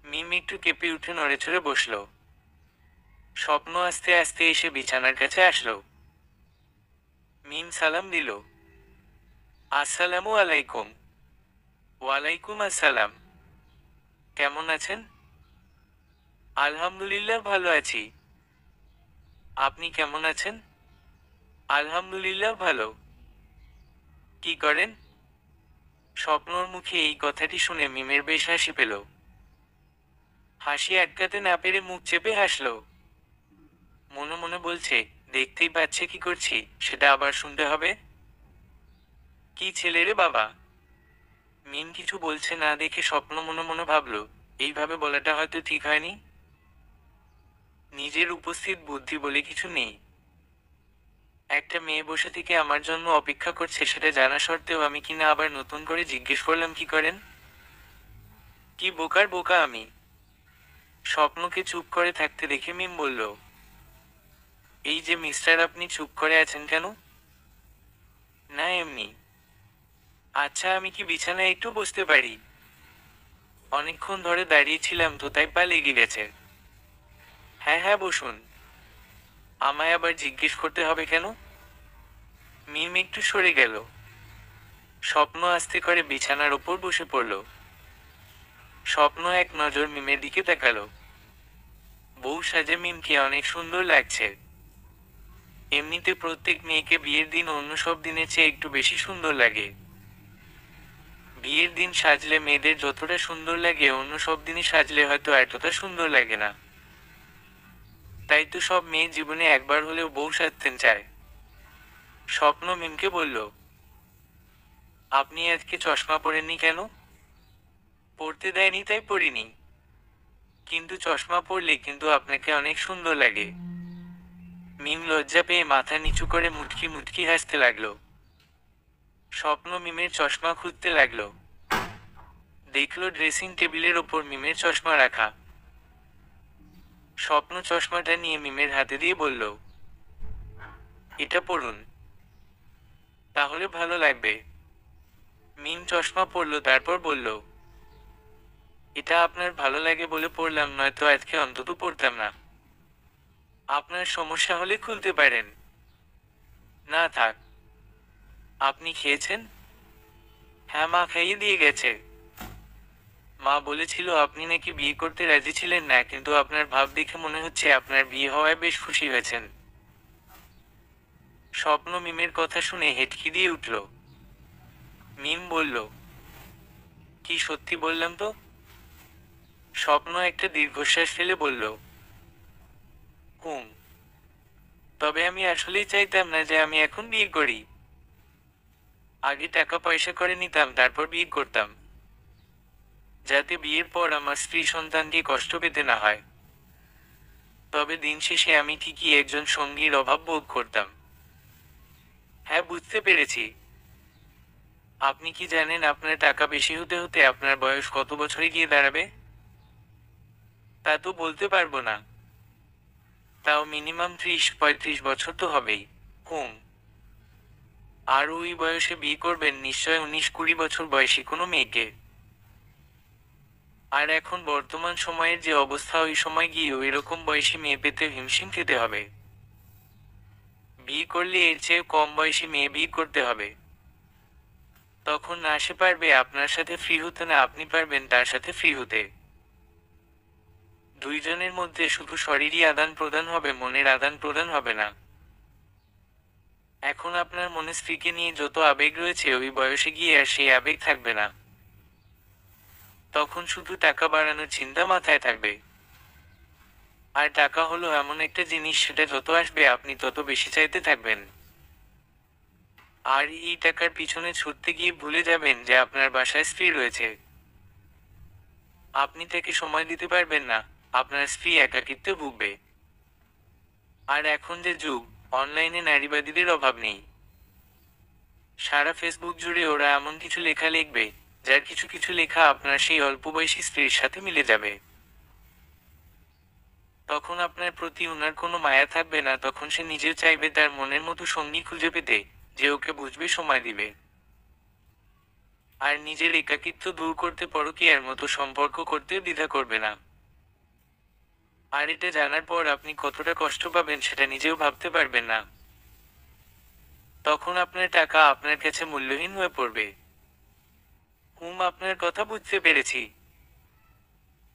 মিম একটু কেঁপে উঠে নড়েচড়ে বসল। স্বপ্ন আস্তে আস্তে এসে বিছানার কাছে আসলো। মিম সালাম দিল, আসসালামু আলাইকুম। ওয়ালাইকুম আসসালাম। কেমন আছেন? আলহামদুলিল্লাহ ভালো আছি। আপনি কেমন আছেন? আলহামদুলিল্লাহ ভালো। কি করেন? স্বপ্নর মুখে এই কথাটি শুনে মিমের বেশ হাসি পেল। হাসি আটকাতে না পেরে মুখ চেপে হাসল। মনে মনে বলছে, দেখতেই পাচ্ছে কি করছি, সেটা আবার শুনতে হবে। কি ছেলে রে বাবা! মিম কিছু বলছে না দেখে স্বপ্ন মনে মনে ভাবল, এইভাবে বলাটা হয়তো ঠিক হয়নি। নিজের উপস্থিত বুদ্ধি বলে কিছু নেই। একটা মেয়ে বসে থেকে আমার জন্য অপেক্ষা করছে সেটা জানা সত্ত্বেও আমি কিনা আবার নতুন করে জিজ্ঞেস করলাম কি করেন। কি বোকার বোকা আমি। স্বপ্নকে চুপ করে থাকতে দেখে মিম বলল, এই যে মিস্টার, আপনি চুপ করে আছেন কেন? না এমনি। আচ্ছা, আমি কি বিছানায় একটু বসতে পারি? অনেকক্ষণ ধরে দাঁড়িয়েছিলাম তো তাই পা লেগে গেছে। হ্যাঁ হ্যাঁ, বসুন। আমায় আবার জিজ্ঞেস করতে হবে কেন? মিম একটু সরে গেল। স্বপ্ন আস্তে করে বিছানার ওপর বসে পড়ল। স্বপ্ন এক নজর মিমের দিকে তাকালো। বউ সাজে মিমকে অনেক সুন্দর লাগছে। এমনিতে প্রত্যেক মেয়েকে বিয়ের দিন অন্য সব দিনের চেয়ে একটু বেশি সুন্দর লাগে। বিয়ের দিন সাজলে মেয়েদের যতটা সুন্দর লাগে অন্য সব দিনে সাজলে হয়তো এতটা সুন্দর লাগে না। তাই তো সব মেয়ে জীবনে একবার হলেও বউ সাজতে চায়। স্বপ্ন মিমকে বলল, আপনি আজকে চশমা পরেননি কেন? পরতে দেয়নি তাই পরিনি। কিন্তু চশমা পরলে কিন্তু আপনাকে অনেক সুন্দর লাগে। মিম লজ্জা পেয়ে মাথা নিচু করে মুটকি মুটকি হাসতে লাগলো। স্বপ্ন মিমের চশমা খুঁজতে লাগলো। দেখলো ড্রেসিং টেবিলের ওপর মিমের চশমা রাখা। স্বপ্ন চশমাটা নিয়ে মিমের হাতে দিয়ে বলল, এটা পরুন, তাহলে ভালো লাগবে। মিম চশমা পরলো, তারপর বলল, এটা আপনার ভালো লাগে বলে পরলাম, নয়তো আজকে অন্তত পরতাম না। আপনার সমস্যা হলে খুলতে পারেন। না থাক। আপনি খেয়েছেন? হ্যাঁ, মা খাইয়ে দিয়ে গেছে। মা বলেছিল আপনি নাকি বিয়ে করতে রাজি ছিলেন না, কিন্তু আপনার ভাব দেখে মনে হচ্ছে আপনার বিয়ে হওয়ায় বেশ খুশি হয়েছেন। স্বপ্ন মিমের কথা শুনে হেঁটকি দিয়ে উঠল। মিম বলল, কি সত্যি বললাম তো? স্বপ্ন একটা দীর্ঘশ্বাস ফেলে বলল, হুম। তবে আমি আসলেই চাইতাম না যে আমি এখন বিয়ে করি। আগে টাকা পয়সা করে নিতাম, তারপর বিয়ে করতাম, যাতে বিয়ের পর আমার স্ত্রী সন্তানকে কষ্ট পেতে না হয়। তবে দিন শেষে আমি ঠিকই একজন সঙ্গীর অভাব বোধ করতাম। হ্যাঁ, বুঝতে পেরেছি। আপনি কি জানেন আপনার টাকা বেশি হতে হতে আপনার বয়স কত বছরে গিয়ে দাঁড়াবে? তা তো বলতে পারবো না। তাও মিনিমাম 30-35 বছর তো হবেই। হুম। আর ওই বয়সে বিয়ে করবেন নিশ্চয় 19-20 বছর বয়সী কোনো মেয়েকে। আর এখন বর্তমান সময়ের যে অবস্থা, ওই সময় গিয়ে ওই রকম বয়সী মেয়ে পেতে হিমশিম খেতে হবে। বিয়ে করলে এর চেয়ে কম বয়সী মেয়ে বিয়ে করতে হবে। তখন না সে পারবে আপনার সাথে ফ্রি হতে, না আপনি পারবেন তার সাথে ফ্রি হতে। দুইজনের মধ্যে শুধু শরীরই আদান প্রদান হবে, মনের আদান প্রদান হবে না। এখন আপনার মনে স্ত্রীকে নিয়ে যত আবেগ রয়েছে, ওই বয়সে গিয়ে আর সেই আবেগ থাকবে না। তখন শুধু টাকা বাড়ানোর চিন্তা মাথায় থাকবে। আর টাকা হলো এমন একটা জিনিস, সেটা যত আসবে আপনি তত বেশি চাইতে থাকবেন। আর এই টাকার পিছনে ছুটতে গিয়ে ভুলে যাবেন যে আপনার বাসায় স্ত্রী রয়েছে। আপনি তাকে সময় দিতে পারবেন না, আপনার স্ত্রী একাকিত্বে ভুগবে। আর এখন যে যুগ, অনলাইনে নারীবাদীদের অভাব নেই। সারা ফেসবুক জুড়ে ওরা এমন কিছু লেখা লিখবে, যার কিছু কিছু লেখা আপনার সেই অল্প বয়সী স্ত্রীর সাথে মিলে যাবে। তখন আপনার প্রতি ওনার কোনো মায়া থাকবে না, তখন সে নিজেও চাইবে তার মনের মতো সঙ্গী খুঁজে পেতে, যে ওকে বুঝবে, সময় দিবে। আর নিজের একাকিত্ব দূর করতে পরকীয়ার মতো সম্পর্ক করতে দ্বিধা করবে না। আর এটা জানার পর আপনি কতটা কষ্ট পাবেন সেটা নিজেও ভাবতে পারবেন না। তখন আপনার টাকা আপনার কাছে মূল্যহীন হয়ে পড়বে। আপনার কথা বুঝতে পেরেছি।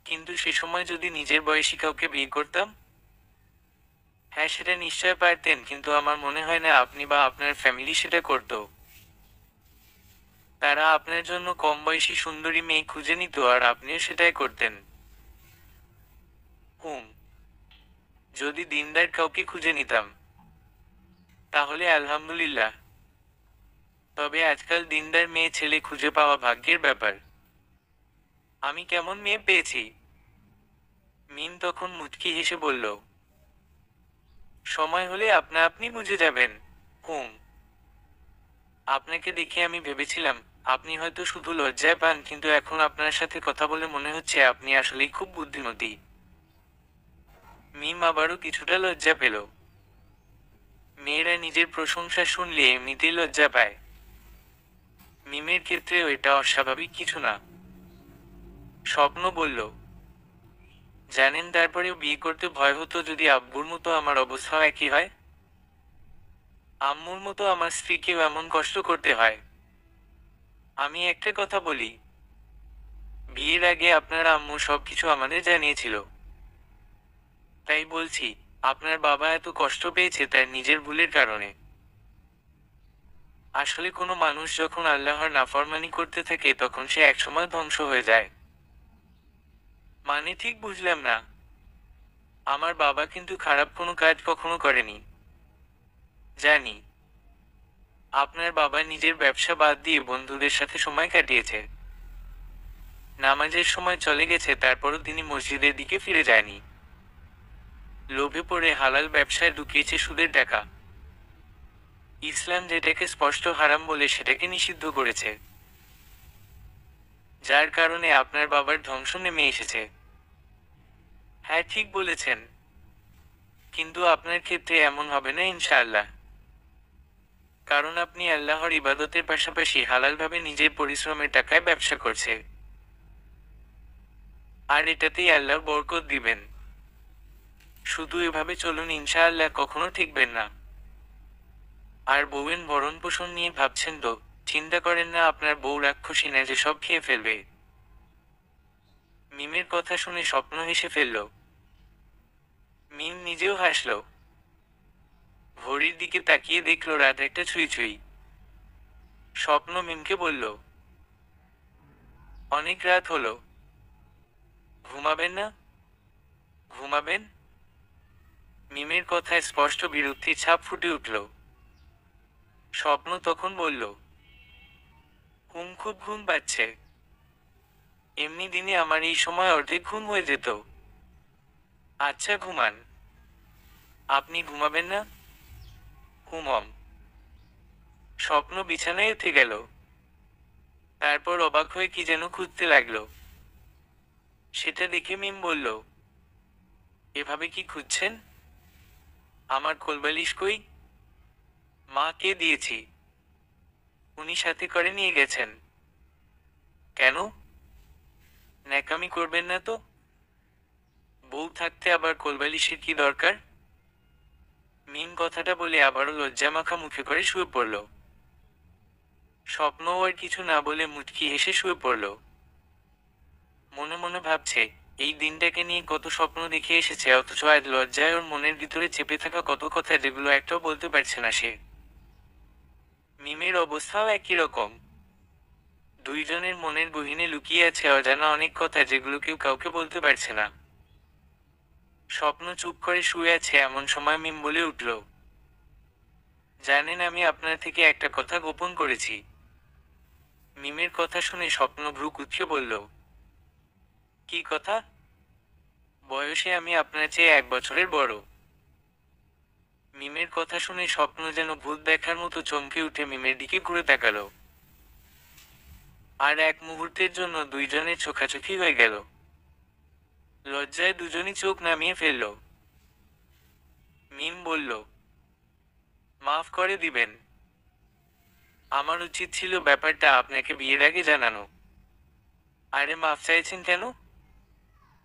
কিন্তু সে সময় যদি নিজের বয়সী কাউকে বিয়ে করতাম? হ্যাঁ, সেটা নিশ্চয় পারতেন, কিন্তু আমার মনে হয় না আপনি বা আপনার ফ্যামিলি সেটা করতো। তারা আপনার জন্য কম বয়সী সুন্দরী মেয়ে খুঁজে নিত, আর আপনিও সেটাই করতেন। হুম। যদি দিনদার কাউকে খুঁজে নিতাম, তাহলে আলহামদুলিল্লাহ। তবে আজকাল দিনদার মেয়ে ছেলে খুঁজে পাওয়া ভাগ্যের ব্যাপার। আমি কেমন মেয়ে পেয়েছি? মিম তখন মুচকি হেসে বলল, সময় হলে আপনা আপনি বুঝে যাবেন। হুম। আপনাকে দেখে আমি ভেবেছিলাম আপনি হয়তো শুধু লজ্জায় পান, কিন্তু এখন আপনার সাথে কথা বলে মনে হচ্ছে আপনি আসলেই খুব বুদ্ধিমতী। মিম আবারও কিছুটা লজ্জা পেল। মেয়েরা নিজের প্রশংসা শুনলে এমনিতেই লজ্জা পায়। মিমের ক্ষেত্রেও এটা অস্বাভাবিক কিছু না। স্বপ্ন বলল, জানেন, তারপরেও বিয়ে করতে ভয় হতো যদি আব্বুর মতো আমার অবস্থাও একই হয়। আম্মুর মতো আমার স্ত্রীকেও এমন কষ্ট করতে হয়। আমি একটা কথা বলি, বিয়ের আগে আপনার আম্মু সবকিছু আমাদের জানিয়েছিল। তাই বলছি, আপনার বাবা এত কষ্ট পেয়েছে তার নিজের ভুলের কারণে। আসলে কোনো মানুষ যখন আল্লাহর নাফরমানি করতে থাকে তখন সে একসময় ধ্বংস হয়ে যায়। মানে ঠিক বুঝলাম না। আমার বাবা কিন্তু খারাপ কোনো কাজ কখনো করেনি। জানি, আপনার বাবা নিজের ব্যবসা বাদ দিয়ে বন্ধুদের সাথে সময় কাটিয়েছে। নামাজের সময় চলে গেছে, তারপরও তিনি মসজিদের দিকে ফিরে যায়নি। লোভে পড়ে হালাল ব্যবসায় ঢুকিয়েছে সুদের টাকা। ইসলাম যেটাকে স্পষ্ট হারাম বলে সেটাকে নিষিদ্ধ করেছে, যার কারণে আপনার বাবার ধ্বংস নেমে এসেছে। হ্যাঁ, ঠিক বলেছেন। কিন্তু আপনার ক্ষেত্রে এমন হবে না ইনশাআল্লাহ। কারণ আপনি আল্লাহর ইবাদতের পাশাপাশি হালালভাবে নিজের পরিশ্রমের টাকায় ব্যবসা করছে, আর এটাতেই আল্লাহ বরকত দিবেন। শুধু এভাবে চলুন, ইনশাআল্লাহ কখনো ঠকবেন না। আর বউয়ের ভরণ পোষণ নিয়ে ভাবছেন তো? চিন্তা করেন না, আপনার বউ রাক্ষসী না যে সব খেয়ে ফেলবে। মিমের কথা শুনে স্বপ্ন হেসে ফেলল। মিম নিজেও হাসল। ঘড়ির দিকে তাকিয়ে দেখল রাত 1টা ছুঁই ছুঁই। স্বপ্ন মিমকে বলল, অনেক রাত হলো, ঘুমাবেন না? ঘুমাবেন? মিমের কথায় স্পষ্ট বিরক্তির ছাপ ফুটে উঠল। স্বপ্ন তখন বলল, খুব ঘুম পাচ্ছে। এমনি দিনে আমার এই সময় অর্ধেক ঘুম হয়ে যেত। আচ্ছা ঘুমান। আপনি ঘুমাবেন না? ঘুমম। স্বপ্ন বিছানায় উঠে গেল। তারপর অবাক হয়ে কি যেন খুঁজতে লাগলো। সেটা দেখে মিম বলল, এভাবে কি খুঁজছেন? আমার কোলবালিশ কই? মাকে দিয়েছি, উনি সাথে করে নিয়ে গেছেন। কেন? ন্যাকামি করবেন না তো। বউ থাকতে আবার কোলবালিশের কি দরকার? মিম কথাটা বলে আবারও লজ্জামাখা মুখে করে শুয়ে পড়ল। স্বপ্ন আর কিছু না বলে মুচকি হেসে শুয়ে পড়ল। মনে মনে ভাবছে, এই দিনটাকে নিয়ে কত স্বপ্ন দেখে এসেছে, অথচ আজ লজ্জায় ওর মনের ভিতরে চেপে থাকা কত কথা যেগুলো একটাও বলতে পারছে না সে। মিমের অবস্থাও একই রকম। দুইজনের মনের গহীনে লুকিয়ে আছে অজানা অনেক কথা যেগুলো কেউ কাউকে বলতে পারছে না। স্বপ্ন চুপ করে শুয়ে আছে, এমন সময় মিম বলে উঠল, জানেন, আমি আপনার থেকে একটা কথা গোপন করেছি। মিমের কথা শুনে স্বপ্ন ভ্রু কুঁচকে বলল, কি কথা? বয়সে আমি আপনার চেয়ে 1 বছরের বড়। মিমের কথা শুনে স্বপ্ন যেন ভূত দেখার মতো চমকে উঠে মিমের দিকে ঘুরে তাকালো। আর এক মুহূর্তের জন্য দুইজনের চোখাচোখি হয়ে গেল। লজ্জায় দুজনই চোখ নামিয়ে ফেলল। মিম বলল, মাফ করে দিবেন। আমার উচিত ছিল ব্যাপারটা আপনাকে বিয়ের আগে জানানো। আরে মাফ চাইছেন কেন?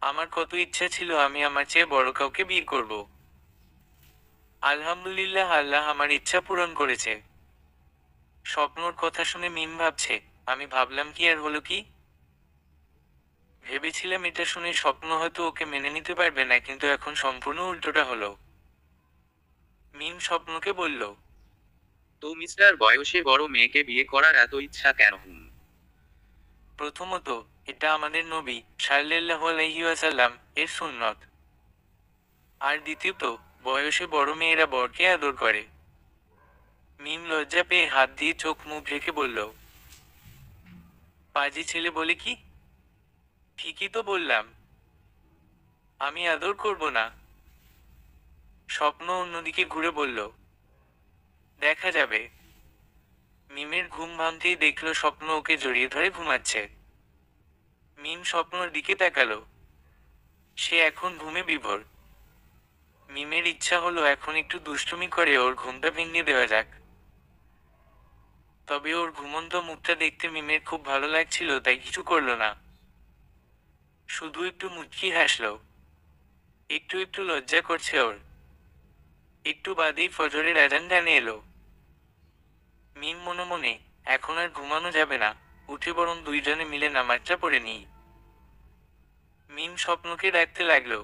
আমার কত ইচ্ছা ছিল আমি আমার চেয়ে বড় কাউকে বিয়ে করব। আলহামদুলিল্লাহ, আল্লাহ আমার ইচ্ছা পূরণ করেছে। স্বপ্নর কথা শুনে মিম ভাবছে, আমি ভাবলাম কি আর হলো কি? ভেবেছিলাম এটা শুনে স্বপ্ন হয়তো ওকে মেনে নিতে পারবে না, কিন্তু এখন সম্পূর্ণ উল্টোটা হলো। মিম স্বপ্নকে বলল, তো মিস্টার, বয়সে বড় মেয়েকে বিয়ে করার এত ইচ্ছা কেন? প্রথমত, এটা আমাদের নবী সাল্লাল্লাহু আলাইহি ওয়াসাল্লাম এর সুন্নত। আর দ্বিতীয়ত, বয়সে বড় মেয়েরা বরকে আদর করে। মিম লজ্জা পেয়ে হাত দিয়ে চোখ মুখ ঢেকে বলল, পাজি ছেলে বলে কি? ঠিকই তো বললাম। আমি আদর করব না। স্বপ্ন অন্যদিকে ঘুরে বলল, দেখা যাবে। মিমের ঘুম ভাঙতেই দেখলো স্বপ্ন ওকে জড়িয়ে ধরে ঘুমাচ্ছে। মিম স্বপ্নর দিকে তাকালো। সে এখন ঘুমে বিভোর। মিমের ইচ্ছা হলো এখন একটু দুষ্টুমি করে ওর ঘুমটা ভেঙে দেওয়া যাক। তবে ওর ঘুমন্ত মুখটা দেখতে মিমের খুব ভালো লাগছিল, তাই কিছু করলো না। শুধু একটু মুচকি হাসলো। একটু একটু লজ্জা করছে ওর। একটু বাদেই ফজরের আজান ডানে এলো। মিম মনে মনে, এখন আর ঘুমানো যাবে না, উঠে বরং দুইজনে মিলে নামাজটা পড়ে নিই। মিম স্বপ্নকে ডাকতে লাগলো।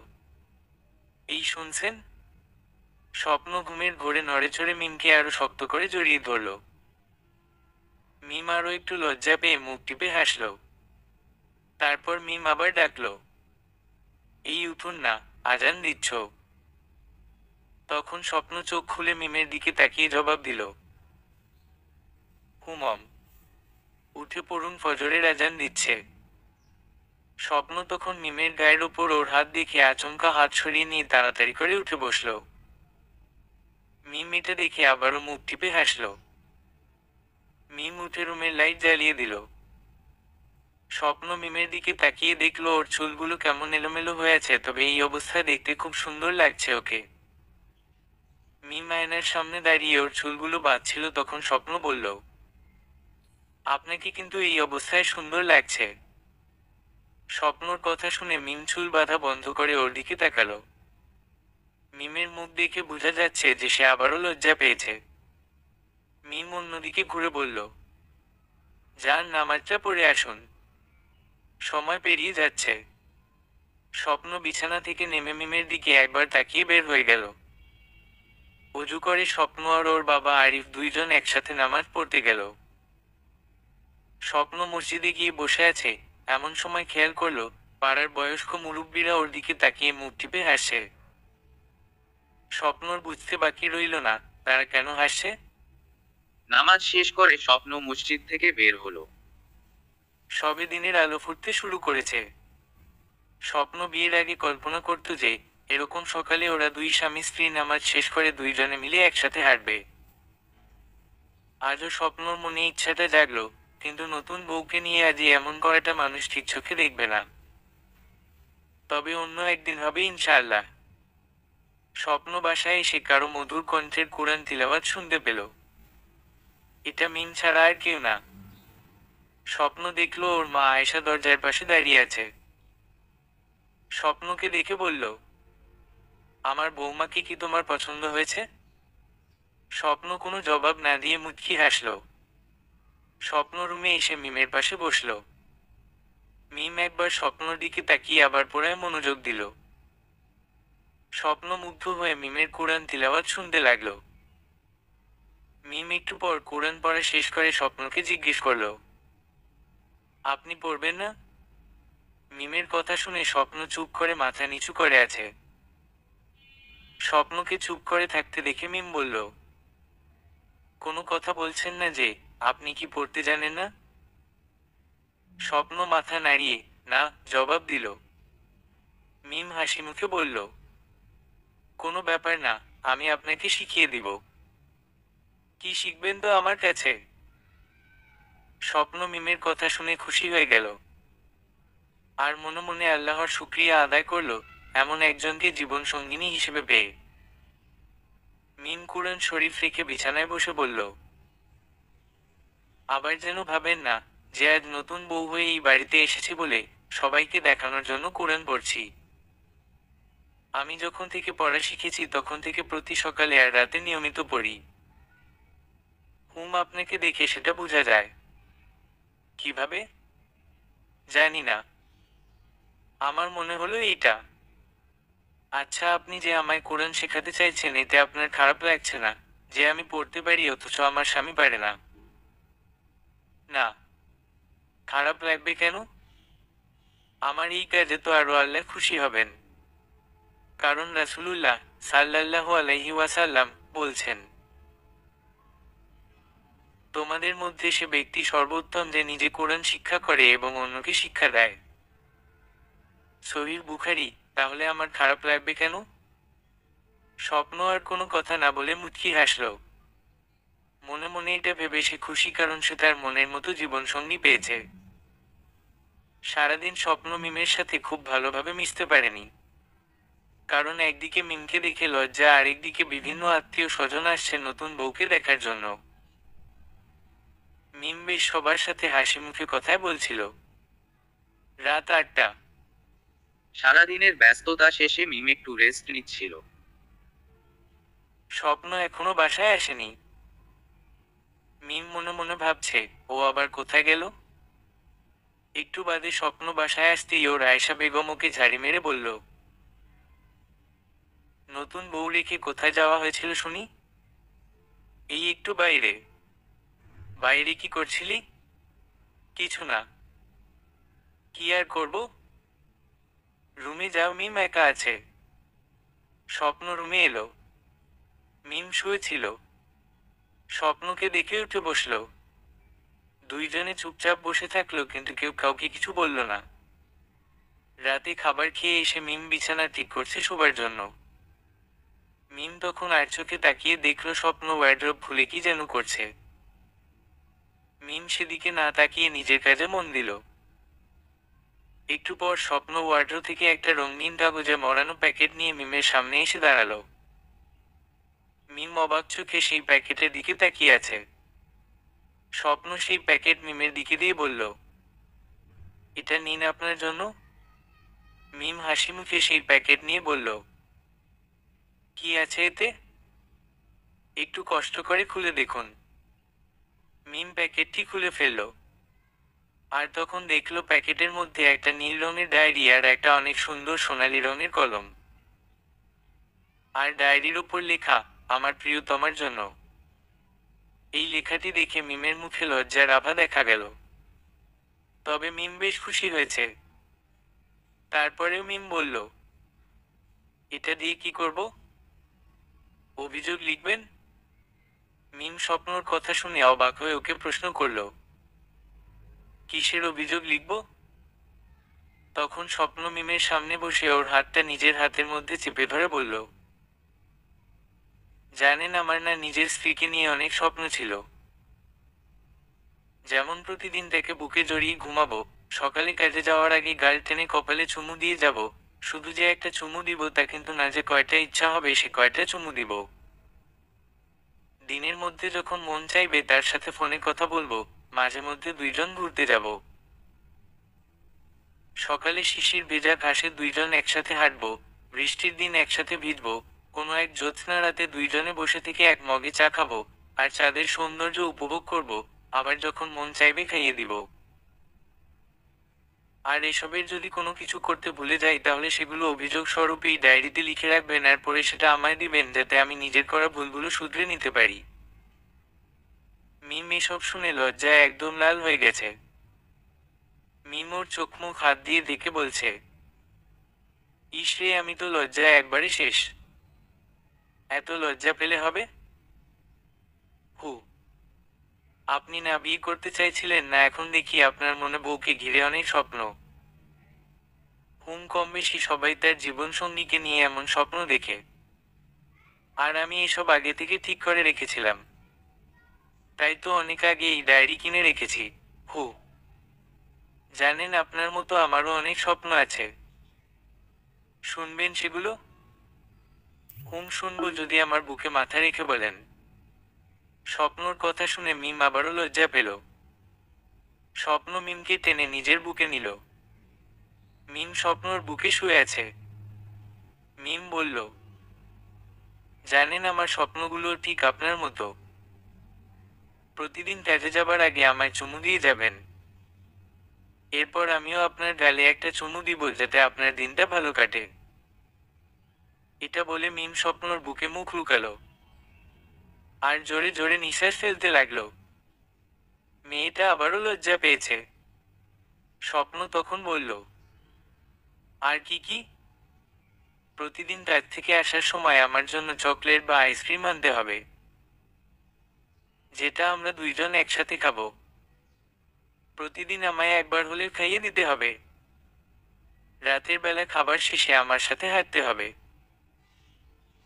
এই শুনছেন? স্বপ্ন ঘুমের ঘোরে নড়েচড়ে মিমকে আরো শক্ত করে জড়িয়ে ধরল। মিম আরো একটু লজ্জা পেয়ে মুখ টিপে হাসল। তারপর মিম আবার ডাকলো, এই উঠুন না, আজান দিচ্ছ। তখন স্বপ্ন চোখ খুলে মিমের দিকে তাকিয়ে জবাব দিল, হুমম, উঠে পড়ুন, ফজরের আজান দিচ্ছে। স্বপ্ন তখন মিমের গায়ের ওপর ওর হাত দেখে আচমকা হাত সরিয়ে নিয়ে তাড়াতাড়ি করে উঠে বসল। মিম এটা দেখে আবারও মুখ টিপে হাসল। মিম উঠে রুমের লাইট জ্বালিয়ে দিল। স্বপ্ন মিমের দিকে তাকিয়ে দেখলো ওর চুলগুলো কেমন এলোমেলো হয়ে আছে, তবে এই অবস্থায় দেখতে খুব সুন্দর লাগছে ওকে। মিম আয়নার সামনে দাঁড়িয়ে ওর চুলগুলো বাঁধছিল, তখন স্বপ্ন বলল, আপনাকে কিন্তু এই অবস্থায় সুন্দর লাগছে। স্বপ্নর কথা শুনে মিম চুল বাঁধা বন্ধ করে ওর দিকে তাকালো। মিমের মুখ দেখে বোঝা যাচ্ছে যে সে আবারও লজ্জা পেয়েছে। মিম অন্যদিকে ঘুরে বলল, যান, নামাজটা পড়ে আসুন, সময় পেরিয়ে যাচ্ছে। স্বপ্ন বিছানা থেকে নেমে মিমের দিকে একবার তাকিয়ে বের হয়ে গেল। অজু করে স্বপ্ন আর ওর বাবা আরিফ দুইজন একসাথে নামাজ পড়তে গেল। স্বপ্ন মসজিদে গিয়ে বসে আছে, এমন সময় খেয়াল করলো পাড়ার বয়স্ক মুরব্বীরা ওর দিকে তাকিয়ে মুখ টিপে হাসছে। স্বপ্নর বুঝতে বাকি রইল না তারা কেন হাসছে। নামাজ শেষ করে স্বপ্ন মসজিদ থেকে বের হলো। সবে দিনের আলো ফুটতে শুরু করেছে। স্বপ্ন বিয়ের আগে কল্পনা করত যে এরকম সকালে ওরা দুই স্বামী স্ত্রী নামাজ শেষ করে দুইজনে মিলে একসাথে হাঁটবে। আজও স্বপ্নর মনে ইচ্ছাটা জাগলো, কিন্তু নতুন বউকে নিয়ে আজই এমন করাটা মানুষ ঠিক চোখে দেখবে না। তবে অন্য একদিন হবে ইনশাআল্লাহ। স্বপ্ন বাসায় এসে কারো মধুর কণ্ঠের কোরআন তিলাওয়াত শুনতে পেল। এটা মিম ছাড়া আর কেউ না। স্বপ্ন দেখলো ওর মা আয়েশা দরজার পাশে দাঁড়িয়ে আছে। স্বপ্নকে দেখে বলল, আমার বৌমাকে কি তোমার পছন্দ হয়েছে? স্বপ্ন কোনো জবাব না দিয়ে মুচকি হাসল। স্বপ্ন রুমে এসে মিমের পাশে বসল। মিম একবার স্বপ্নর দিকে তাকিয়ে আবার পড়ায় মনোযোগ দিল। স্বপ্ন মুগ্ধ হয়ে মিমের কোরআন তিলাওয়াত শুনতে লাগলো। মিম একটু পর কোরআন পড়া শেষ করে স্বপ্নকে জিজ্ঞেস করল, আপনি পড়বেন না? মিমের কথা শুনে স্বপ্ন চুপ করে মাথা নিচু করে আছে। স্বপ্নকে চুপ করে থাকতে দেখে মিম বলল, কোনো কথা বলছেন না যে, আপনি কি পড়তে জানেন না? স্বপ্ন মাথা নাড়িয়ে না জবাব দিল। মিম হাসি মুখে বলল, কোনো ব্যাপার না, আমি আপনাকে শিখিয়ে দিব। কি শিখবেন তো আমার কাছে? স্বপ্ন মিমের কথা শুনে খুশি হয়ে গেল। আর মনে মনে আল্লাহর শুকরিয়া আদায় করলো এমন একজনকে জীবন সঙ্গিনী হিসেবে পেয়ে। মিম কুরআন শরীফ রেখে বিছানায় বসে বলল, আবার যেন ভাবেন না যে আজ নতুন বউ হয়ে এই বাড়িতে এসেছি বলে সবাইকে দেখানোর জন্য কুরআন পড়ছি। আমি যখন থেকে পড়া শিখেছি তখন থেকে প্রতি সকালে আর রাতে নিয়মিত পড়ি। আপনাকে দেখে সেটা বোঝা যায়। কিভাবে? জানি না, আমার মনে হলো এইটা। আচ্ছা, আপনি যে আমায় কোরআন শেখাতে চাইছেন এতে আপনার খারাপ লাগছে না যে আমি পড়তে পারি অথচ আমার স্বামী পারে না? না, খারাপ লাগবে কেন? আমার এই কাজে তো আরো আল্লাহ খুশি হবেন। কারণ রাসূলুল্লাহ সাল্লাল্লাহু আলাইহি ওয়াসাল্লাম বলছেন, তোমাদের মধ্যে সে ব্যক্তি সর্বোত্তম যে নিজে কোরআন শিক্ষা করে এবং অন্যকে শিক্ষা দেয়। সহিহ বুখারী। তাহলে আমার খারাপ লাগবে কেন? স্বপ্ন আর কোনো কথা না বলে মুচকি হাসল। মনে মনে এটা ভেবে সে খুশি, কারণ সে তার মনের মতো জীবনসঙ্গী পেয়েছে। সারাদিন স্বপ্ন মিমের সাথে খুব ভালোভাবে মিশতে পারেনি, কারণ একদিকে মিমকে দেখে লজ্জা, আর একদিকে বিভিন্ন আত্মীয় স্বজন আসছে নতুন বউকে দেখার জন্য। মিম বেশ সবার সাথে হাসি মুখে কথায় বলছিল। রাত 8টা। সারাদিনের ব্যস্ততা শেষে মিম একটু রেস্ট নিচ্ছিল। স্বপ্ন এখনো বাসায় আসেনি। মিম মনে মনে ভাবছে, ও আবার কোথায় গেল। একটু বাদে স্বপ্ন বাসায় আসতেই ওর আয়েশা বেগম ওকে ঝাড়ি মেরে বলল, নতুন বউ রেখে কোথায় যাওয়া হয়েছিল শুনি? এই একটু বাইরে। বাইরে কি করছিলি? কিছু না। কি আর করব? রুমে যাও, মিম একা আছে। স্বপ্ন রুমে এলো। মিম শুয়েছিল। স্বপ্নকে দেখে উঠে বসলো। দুইজনে চুপচাপ বসে থাকলো, কিন্তু কেউ কাউকে কিছু বলল না। রাতে খাবার খেয়ে এসে মিম বিছানা ঠিক করছে শোবার জন্য। মিম তখন আর চোখে তাকিয়ে দেখলো স্বপ্ন ওয়ার্ড্রোব খুলে কি যেন করছে। মিম সেদিকে না তাকিয়ে নিজের কাজে মন দিল। একটু পর স্বপ্ন ওয়ার্ড্রো থেকে একটা রঙিন কাগজে মরানো প্যাকেট নিয়ে মিমের সামনে এসে দাঁড়ালো। মিম অবাক চোখে সেই প্যাকেটের দিকে তাকিয়ে আছে। স্বপ্ন সেই প্যাকেট মিমের দিকে দিয়ে বলল, এটা নিন আপনার জন্য। মিম হাসি মুখে সেই প্যাকেট নিয়ে বলল, কি আছে এতে? একটু কষ্ট করে খুলে দেখুন। মিম প্যাকেটটি খুলে ফেলল, আর তখন দেখলো প্যাকেটের মধ্যে একটা নীল রঙের ডায়েরি আর একটা অনেক সুন্দর সোনালী রঙের কলম। আর ডায়েরির উপর লেখা, আমার প্রিয়তমার জন্য। এই লেখাটি দেখে মিমের মুখে লজ্জার আভা দেখা গেল। তবে মিম বেশ খুশি হয়েছে। তারপরেও মিম বলল, এটা দিয়ে কি করব? অভিযোগ লিখবেন? মিম স্বপ্নর কথা শুনে অবাক হয়ে ওকে প্রশ্ন করল, কিসের অভিযোগ লিখব? তখন স্বপ্ন মিমের সামনে বসে ওর হাতটা নিজের হাতের মধ্যে চেপে ধরে বলল, জানেন, আমার না নিজের স্ত্রীকে নিয়ে অনেক স্বপ্ন ছিল। যেমন প্রতিদিন তাকে বুকে জড়িয়ে ঘুমাবো, সকালে কাজে যাওয়ার আগে গাল টেনে কপালে চুমু দিয়ে যাব। শুধু যে একটা চুমু দিব তা কিন্তু না, যে কয়টা ইচ্ছা হবে সে কয়টা চুমু দিব। দিনের মধ্যে যখন মন চাইবে তার সাথে ফোনে কথা বলবো, মাঝে মধ্যে দুইজন ঘুরতে যাব। সকালে শিশির ভেজা ঘাসে দুইজন একসাথে হাঁটবো, বৃষ্টির দিন একসাথে ভিজবো, কোনো এক জ্যোৎস্না রাতে দুইজনে বসে থেকে এক মগে চা খাবো, আর চাঁদের সৌন্দর্য উপভোগ করব। আবার যখন মন চাইবে খাইয়ে দিব। আর এসবের যদি কোনো কিছু করতে ভুলে যাই তাহলে সেগুলো অভিযোগ স্বরূপ এই ডায়েরিতে লিখে রাখবেন, আর পরে সেটা আমায় দিবেন, যাতে আমি নিজের করা ভুলগুলো শুধরে নিতে পারি। মিম এসব শুনে লজ্জায় একদম লাল হয়ে গেছে। মিম ওর চোখ মুখ হাত দিয়ে দেখে বলছে, ইস রে, আমি তো লজ্জায় একবারে শেষ। এত লজ্জা পেলে হবে? হু, আপনি না বিয়ে করতে চাইছিলেন না, এখন দেখি আপনার মনে বউকে ঘিরে অনেক স্বপ্ন। কম বেশি সবাই তার জীবন সঙ্গীকে নিয়ে এমন স্বপ্ন দেখে। আর আমি এসব আগে থেকে ঠিক করে রেখেছিলাম। তাই তো অনেক আগে এই ডায়েরি কিনে রেখেছি। হু, জানেন, আপনার মতো আমারও অনেক স্বপ্ন আছে। শুনবেন সেগুলো? শুনবো, যদি আমার বুকে মাথা রেখে বলেন। স্বপ্নর কথা শুনে মিম আবারও লজ্জা পেল। স্বপ্ন মিমকে টেনে নিজের বুকে নিল। মিম স্বপ্নর বুকে শুয়ে আছে। মিম বলল, জানেন, আমার স্বপ্নগুলো ঠিক আপনার মতো। প্রতিদিন কাজে যাবার আগে আমায় চুমু দিয়ে যাবেন। এরপর আমিও আপনার গালে একটা চুমু দিব, যাতে আপনার দিনটা ভালো কাটে। এটা বলে মিম স্বপ্নর বুকে মুখ লুকালো, আর জোরে জোরে নিঃশ্বাস ফেলতে লাগলো। মেয়েটা আবারও লজ্জা পেয়েছে। স্বপ্ন তখন বলল, আর কি কি? প্রতিদিন কাজ থেকে আসার সময় আমার জন্য চকলেট বা আইসক্রিম আনতে হবে, যেটা আমরা দুইজন একসাথে খাবো। প্রতিদিন আমায় একবার হলে খাইয়ে দিতে হবে। রাতের বেলা খাবার শেষে আমার সাথে হাঁটতে হবে।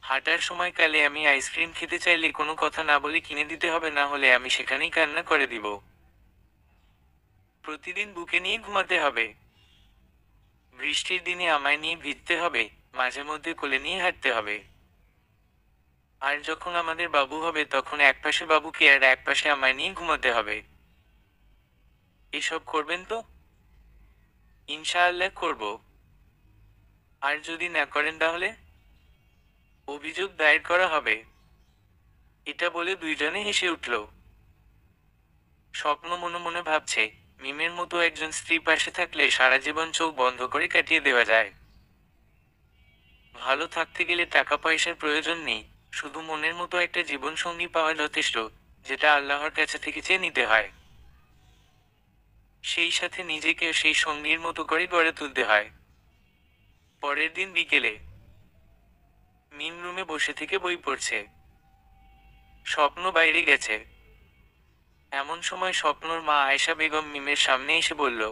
হাঁটার সময়কালে আমি আইসক্রিম খেতে চাইলে কোনো কথা না বলে কিনে দিতে হবে, না হলে আমি সেখানেই কান্না করে দিব। প্রতিদিন বুকে নিয়ে ঘুমাতে হবে। বৃষ্টির দিনে আমায় নিয়ে ভিজতে হবে, মাঝে মধ্যে কোলে নিয়ে হাঁটতে হবে। আর যখন আমাদের বাবু হবে তখন একপাশে বাবুকে আর একপাশে আমায় নিয়ে ঘুমাতে হবে। এসব করবেন তো? ইনশাআল্লাহ করব। আর যদি না করেন তাহলে অভিযোগ দায়ের করা হবে। এটা বলে দুইজনে হেসে উঠল। স্বপ্ন মনে মনে ভাবছে, মিমের মতো একজন স্ত্রী পাশে থাকলে সারা জীবন চোখ বন্ধ করে কাটিয়ে দেওয়া যায়। ভালো থাকতে গেলে টাকা পয়সার প্রয়োজন নেই, শুধু মনের মতো একটা জীবন সঙ্গী পাওয়া যথেষ্ট, যেটা আল্লাহর কাছে থেকে চেয়ে নিতে হয়। সেই সাথে নিজেকে সেই সঙ্গীর মতো করে গড়ে তুলতে হয়। পরের দিন বিকেলে মিম রুমে বসে থেকে বই পড়ছে। স্বপ্ন বাইরে গেছে। এমন সময় স্বপ্নর মা আয়েশা বেগম মিমের সামনে এসে বলল,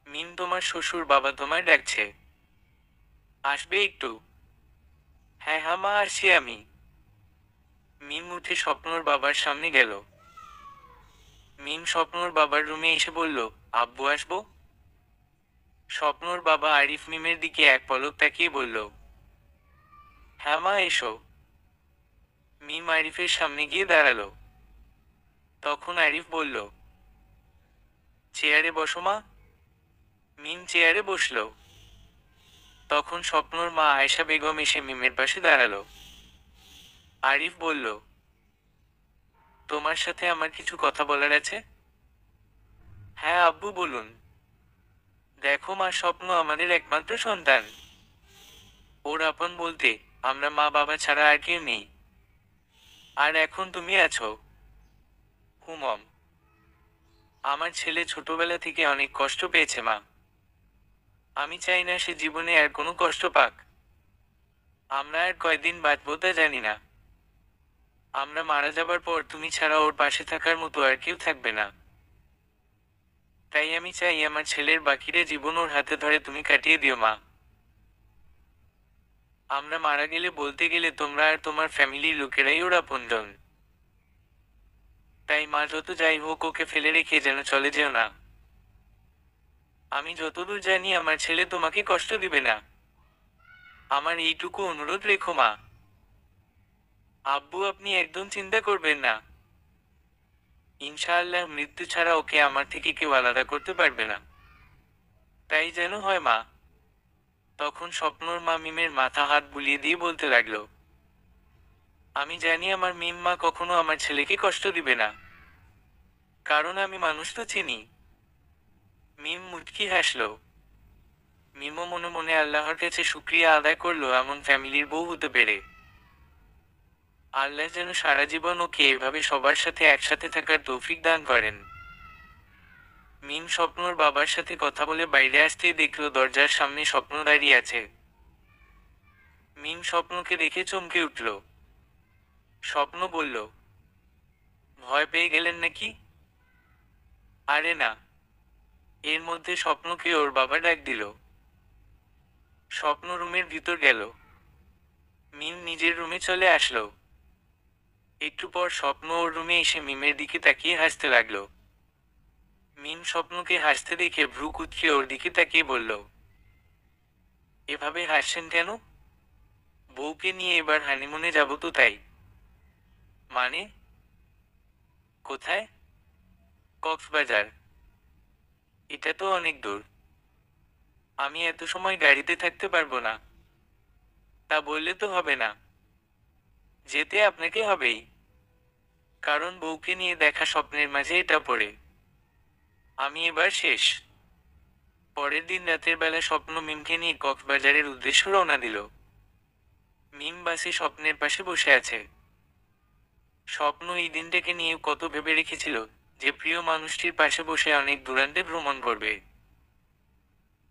মিম, তোমার শ্বশুর বাবা তোমায় ডাকছে, আসবে একটু? হ্যাঁ হ্যাঁ মা, আসছি আমি। মিম উঠে স্বপ্নর বাবার সামনে গেল। মিম স্বপ্নর বাবার রুমে এসে বলল, আব্বু আসবো? স্বপ্নর বাবা আরিফ মিমের দিকে এক পলক তাকিয়ে বলল, হ্যাঁ মা, এসো। মিম আরিফের সামনে গিয়ে দাঁড়ালো। তখন আরিফ বলল, চেয়ারে বসো মা। মিম চেয়ারে বসলো। তখন স্বপ্নর মা আয়েশা বেগম এসে মিমের পাশে দাঁড়ালো। আরিফ বলল, তোমার সাথে আমার কিছু কথা বলার আছে। হ্যাঁ আব্বু, বলুন। দেখো মা, স্বপ্ন আমাদের একমাত্র সন্তান। ওর আপন বলতে আমরা মা বাবা ছাড়া আর কেউ নেই। আর এখন তুমি আছো। হুমম, আমার ছেলে ছোটবেলা থেকে অনেক কষ্ট পেয়েছে মা। আমি চাই না সে জীবনে আর কোনো কষ্ট পাক। আমরা আর কয়দিন বাঁচবো তা জানি না। আমরা মারা যাবার পর তুমি ছাড়া ওর পাশে থাকার মতো আর কেউ থাকবে না। তাই আমি চাই আমার ছেলের বাকিটা জীবন ওর হাতে ধরে তুমি কাটিয়ে দিও মা। আমরা মারা গেলে বলতে গেলে তোমরা আর তোমার ফ্যামিলির লোকেরাই ওর আপনজন। তাই মা, যত যাই হোক ওকে ফেলে রেখে যেন চলে যেও না। আমি যতদূর জানি আমার ছেলে তোমাকে কষ্ট দিবে না। আমার এইটুকু অনুরোধ রেখো মা। আব্বু, আপনি একদম চিন্তা করবেন না। ইনশাআল্লাহ মৃত্যু ছাড়া ওকে আমার থেকে কেউ আলাদা করতে পারবে না। তাই যেন হয় মা। তখন স্বপ্নর মা মিমের মাথা হাত বুলিয়ে দিয়ে বলতে লাগলো, আমি জানি আমার মিম মা কখনো আমার ছেলেকে কষ্ট দিবে না, কারণ আমি মানুষ তো চিনি। মিম মুচকি হাসলো। মিমও মনে মনে আল্লাহর কাছে শুকরিয়া আদায় করলো এমন ফ্যামিলির বউ হতে পেরে। আল্লাহ যেন সারা জীবন ওকে এভাবে সবার সাথে একসাথে থাকার তৌফিক দান করেন। মিম স্বপ্নর বাবার সাথে কথা বলে বাইরে আসতেই দেখলো দরজার সামনে স্বপ্ন দাঁড়িয়ে আছে। মিম স্বপ্নকে দেখে চমকে উঠল। স্বপ্ন বলল, ভয় পেয়ে গেলেন নাকি? আরে না। এর মধ্যে স্বপ্নকে ওর বাবা ডাক দিল। স্বপ্ন রুমের ভিতর গেল। মিম নিজের রুমে চলে আসলো। একটু পর স্বপ্ন ওর রুমে এসে মিমের দিকে তাকিয়ে হাসতে লাগলো। মিম স্বপ্নকে হাসতে দেখে ভ্রু কুঁচকে ওর দিকে তাকিয়ে বলল, এভাবে হাসছেন কেন? বউকে নিয়ে এবার হানিমুনে যাব তো তাই। মানে? কোথায়? কক্সবাজার। এটা তো অনেক দূর। আমি এত সময় গাড়িতে থাকতে পারবো না। তা বললে তো হবে না। যেতে আপনাকে হবেই। কারণ বউকে নিয়ে দেখা স্বপ্নের মাঝে এটা পড়ে। আমি এবার শেষ। পরের দিন রাতের বেলা স্বপ্ন মিমকে নিয়ে কক্সবাজারের উদ্দেশ্যে রওনা দিল। মিম বাসে স্বপ্নের পাশে বসে আছে। স্বপ্ন এই দিনটাকে নিয়ে কত ভেবে রেখেছিল যে প্রিয় মানুষটির পাশে বসে অনেক দূরান্তে ভ্রমণ করবে।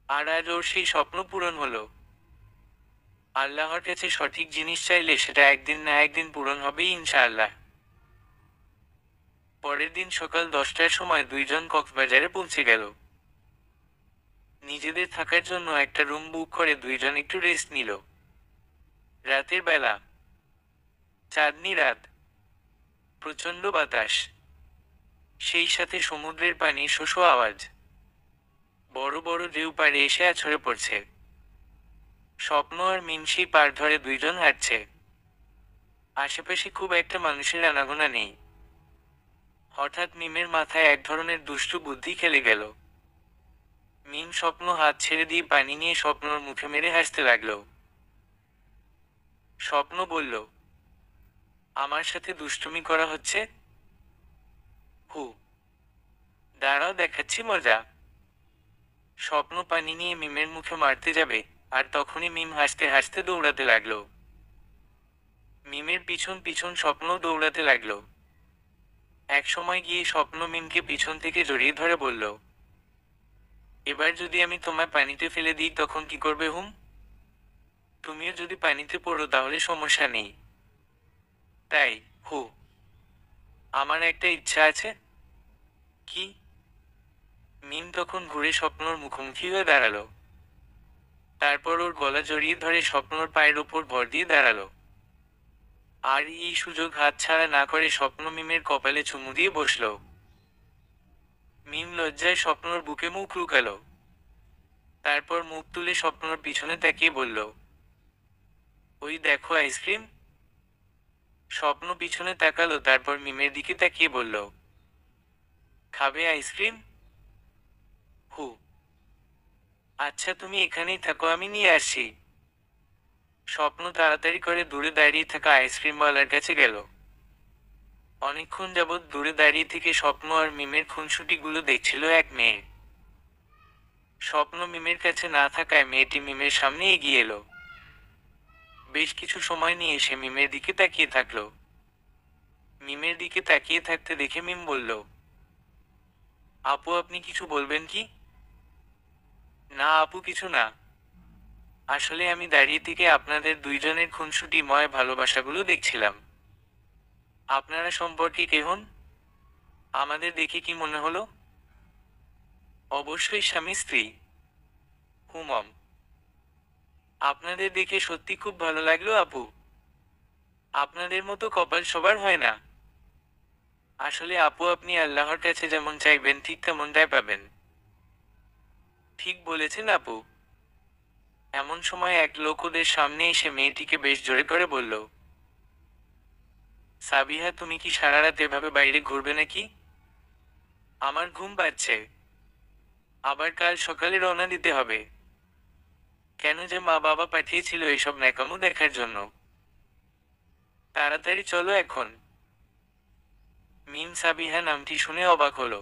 আর আজ ওর সেই স্বপ্ন পূরণ হলো। আল্লাহর কাছে সঠিক জিনিস চাইলে সেটা একদিন না একদিন পূরণ হবেই ইনশাআল্লাহ। পরের দিন সকাল 10টার সময় দুইজন কক্সবাজারে পৌঁছে গেল। নিজেদের থাকার জন্য একটা রুম বুক করে দুইজন একটু রেস্ট নিল। রাতের বেলা, চাঁদনি রাত, প্রচণ্ড বাতাস, সেই সাথে সমুদ্রের পানি শোষো আওয়াজ, বড় বড় ঢেউ পাড়ে এসে আছড়ে পড়ছে। স্বপ্ন আর মিনসি পার ধরে দুইজন হাঁটছে। আশেপাশে খুব একটা মানুষের আনাগোনা নেই। হঠাৎ মিমের মাথায় এক ধরনের দুষ্টু বুদ্ধি খেলে গেল। মিম স্বপ্ন হাত ছেড়ে দিয়ে পানি নিয়ে স্বপ্নর মুখে মেরে হাসতে লাগলো। স্বপ্ন বলল, আমার সাথে দুষ্টুমি করা হচ্ছে? হু, দাঁড়াও দেখাচ্ছি মজা। স্বপ্ন পানি নিয়ে মিমের মুখে মারতে যাবে, আর তখনই মিম হাসতে হাসতে দৌড়াতে লাগলো। মিমের পিছন পিছন স্বপ্নও দৌড়াতে লাগলো। এক সময় গিয়ে স্বপ্ন মিমকে পিছন থেকে জড়িয়ে ধরে বলল, এবার যদি আমি তোমায় পানিতে ফেলে দিই তখন কি করবে হুম? তুমিও যদি পানিতে পড়ো তাহলে সমস্যা নেই। তাই, হু, আমার একটা ইচ্ছা আছে। কি? মিম তখন ঘুরে স্বপ্নর মুখোমুখি হয়ে দাঁড়ালো। তারপর ওর গলা জড়িয়ে ধরে স্বপ্নর পায়ের ওপর ভর দিয়ে দাঁড়ালো। আর এই সুযোগ হাতছাড়া না করে স্বপ্ন মিমের কপালে চুমু দিয়ে বসল। মিম লজ্জায় স্বপ্নর বুকে মুখ লুকালো। তারপর মুখ তুলে স্বপ্নর পিছনে তাকিয়ে বলল, ওই দেখো আইসক্রিম। স্বপ্ন পিছনে তাকালো, তারপর মিমের দিকে তাকিয়ে বলল, খাবে আইসক্রিম? হু, আচ্ছা তুমি এখানেই থাকো, আমি নিয়ে আসছি। স্বপ্ন তাড়াতাড়ি করে দূরে দাঁড়িয়ে থাকা আইসক্রিমওয়ালার কাছে গেল। অনেকক্ষণ যাবৎ দূরে দাঁড়িয়ে থেকে স্বপ্ন আর মিমের খুনসুটিগুলো দেখছিল এক মেয়ে। স্বপ্ন মিমের কাছে না থাকায় মেয়েটি মিমের সামনে এগিয়ে এলো। বেশ কিছু সময় নিয়ে সে মিমের দিকে তাকিয়ে থাকলো। মিমের দিকে তাকিয়ে থাকতে দেখে মিম বলল, আপু আপনি কিছু বলবেন কি? না আপু কিছু না, আসলে আমি দাঁড়িয়ে থেকে আপনাদের দুইজনের খুনসুটিময় ভালোবাসাগুলো দেখছিলাম। আপনারা সম্পর্কে কে হন? আমাদের দেখে কি মনে হলো? অবশ্যই স্বামী স্ত্রী। হুমম, আপনাদের দেখে সত্যি খুব ভালো লাগলো আপু। আপনাদের মতো কপাল সবার হয় না। আসলে আপু আপনি আল্লাহর কাছে যেমন চাইবেন ঠিক তেমনটাই পাবেন। ঠিক বলেছেন আপু। এমন সময় এক লোক ওদের সামনে এসে মেয়েটিকে বেশ জোরে করে বলল, সাবিহা তুমি কি সারা রাত এভাবে বাইরে ঘুরবে নাকি? আমার ঘুম পাচ্ছে। আবার কাল সকালে রওনা দিতে হবে। কেন যে মা বাবা পাঠিয়েছিল এসব ন্যাকামো দেখার জন্য। তাড়াতাড়ি চলো এখন। মিম সাবিহা নামটি শুনে অবাক হলো।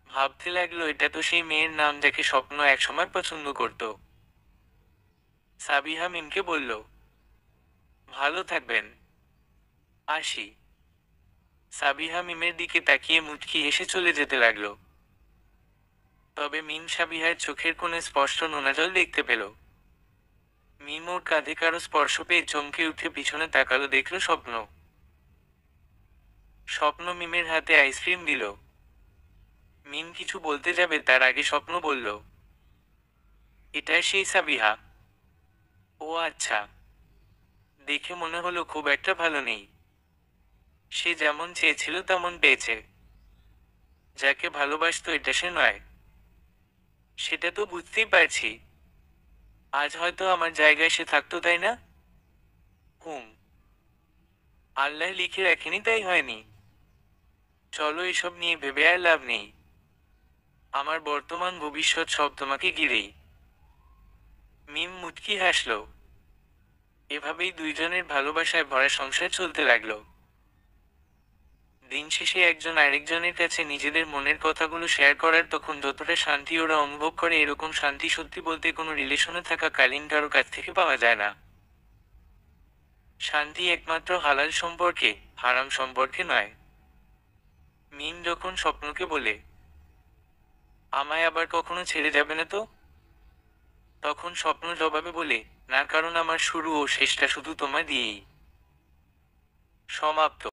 ভাবতে লাগলো এটা তো সেই মেয়ের নাম যাকে স্বপ্ন একসময় পছন্দ করত। সাবিহা মিমকে বলল, ভালো থাকবেন, আসি। সাবিহা মিমের দিকে তাকিয়ে মুচকি হেসে চলে যেতে লাগলো। তবে মিম সাবিহার চোখের কোণে স্পষ্ট নোনাজল দেখতে পেল। মিম ওর কাঁধে কারো স্পর্শ পেয়ে চমকে উঠে পিছনে তাকালো, দেখল স্বপ্ন। স্বপ্ন মিমের হাতে আইসক্রিম দিল। মিম কিছু বলতে যাবে তার আগে স্বপ্ন বলল, এটাই সেই সাবিহা? ও আচ্ছা, দেখে মনে হলো খুব একটা ভালো নেই। সে যেমন চেয়েছিল তেমন পেয়েছে। যাকে ভালোবাসতো এটা সে নয়। সেটা তো বুঝতেই পারছি। আজ হয়তো আমার জায়গায় সে থাকতো, তাই না? হুম, আল্লাহ লিখে রাখেনি তাই হয়নি। চলো এসব নিয়ে ভেবে আর লাভ নেই। আমার বর্তমান ভবিষ্যৎ সব তোমাকে ঘিরেই। মিম মুচকি হাসল। এভাবেই দুইজনের ভালোবাসায় ভরা সংসার চলতে লাগলো। দিন শেষে একজন আরেকজনের কাছে নিজেদের মনের কথাগুলো শেয়ার করার তখন যতটা শান্তি ওরা অনুভব করে এরকম শান্তি সত্যি বলতে কোনো রিলেশনে থাকা কালীন কারো কাছ থেকে পাওয়া যায় না। শান্তি একমাত্র হালাল সম্পর্কে, হারাম সম্পর্কে নয়। মিম যখন স্বপ্নকে বলে, আমায় আবার কখনো ছেড়ে যাবে না তো? তখন স্বপ্ন জবাবে বলে, না, কারণ আমার শুরু ও শেষটা শুধু তোমায় দিয়েই। সমাপ্ত।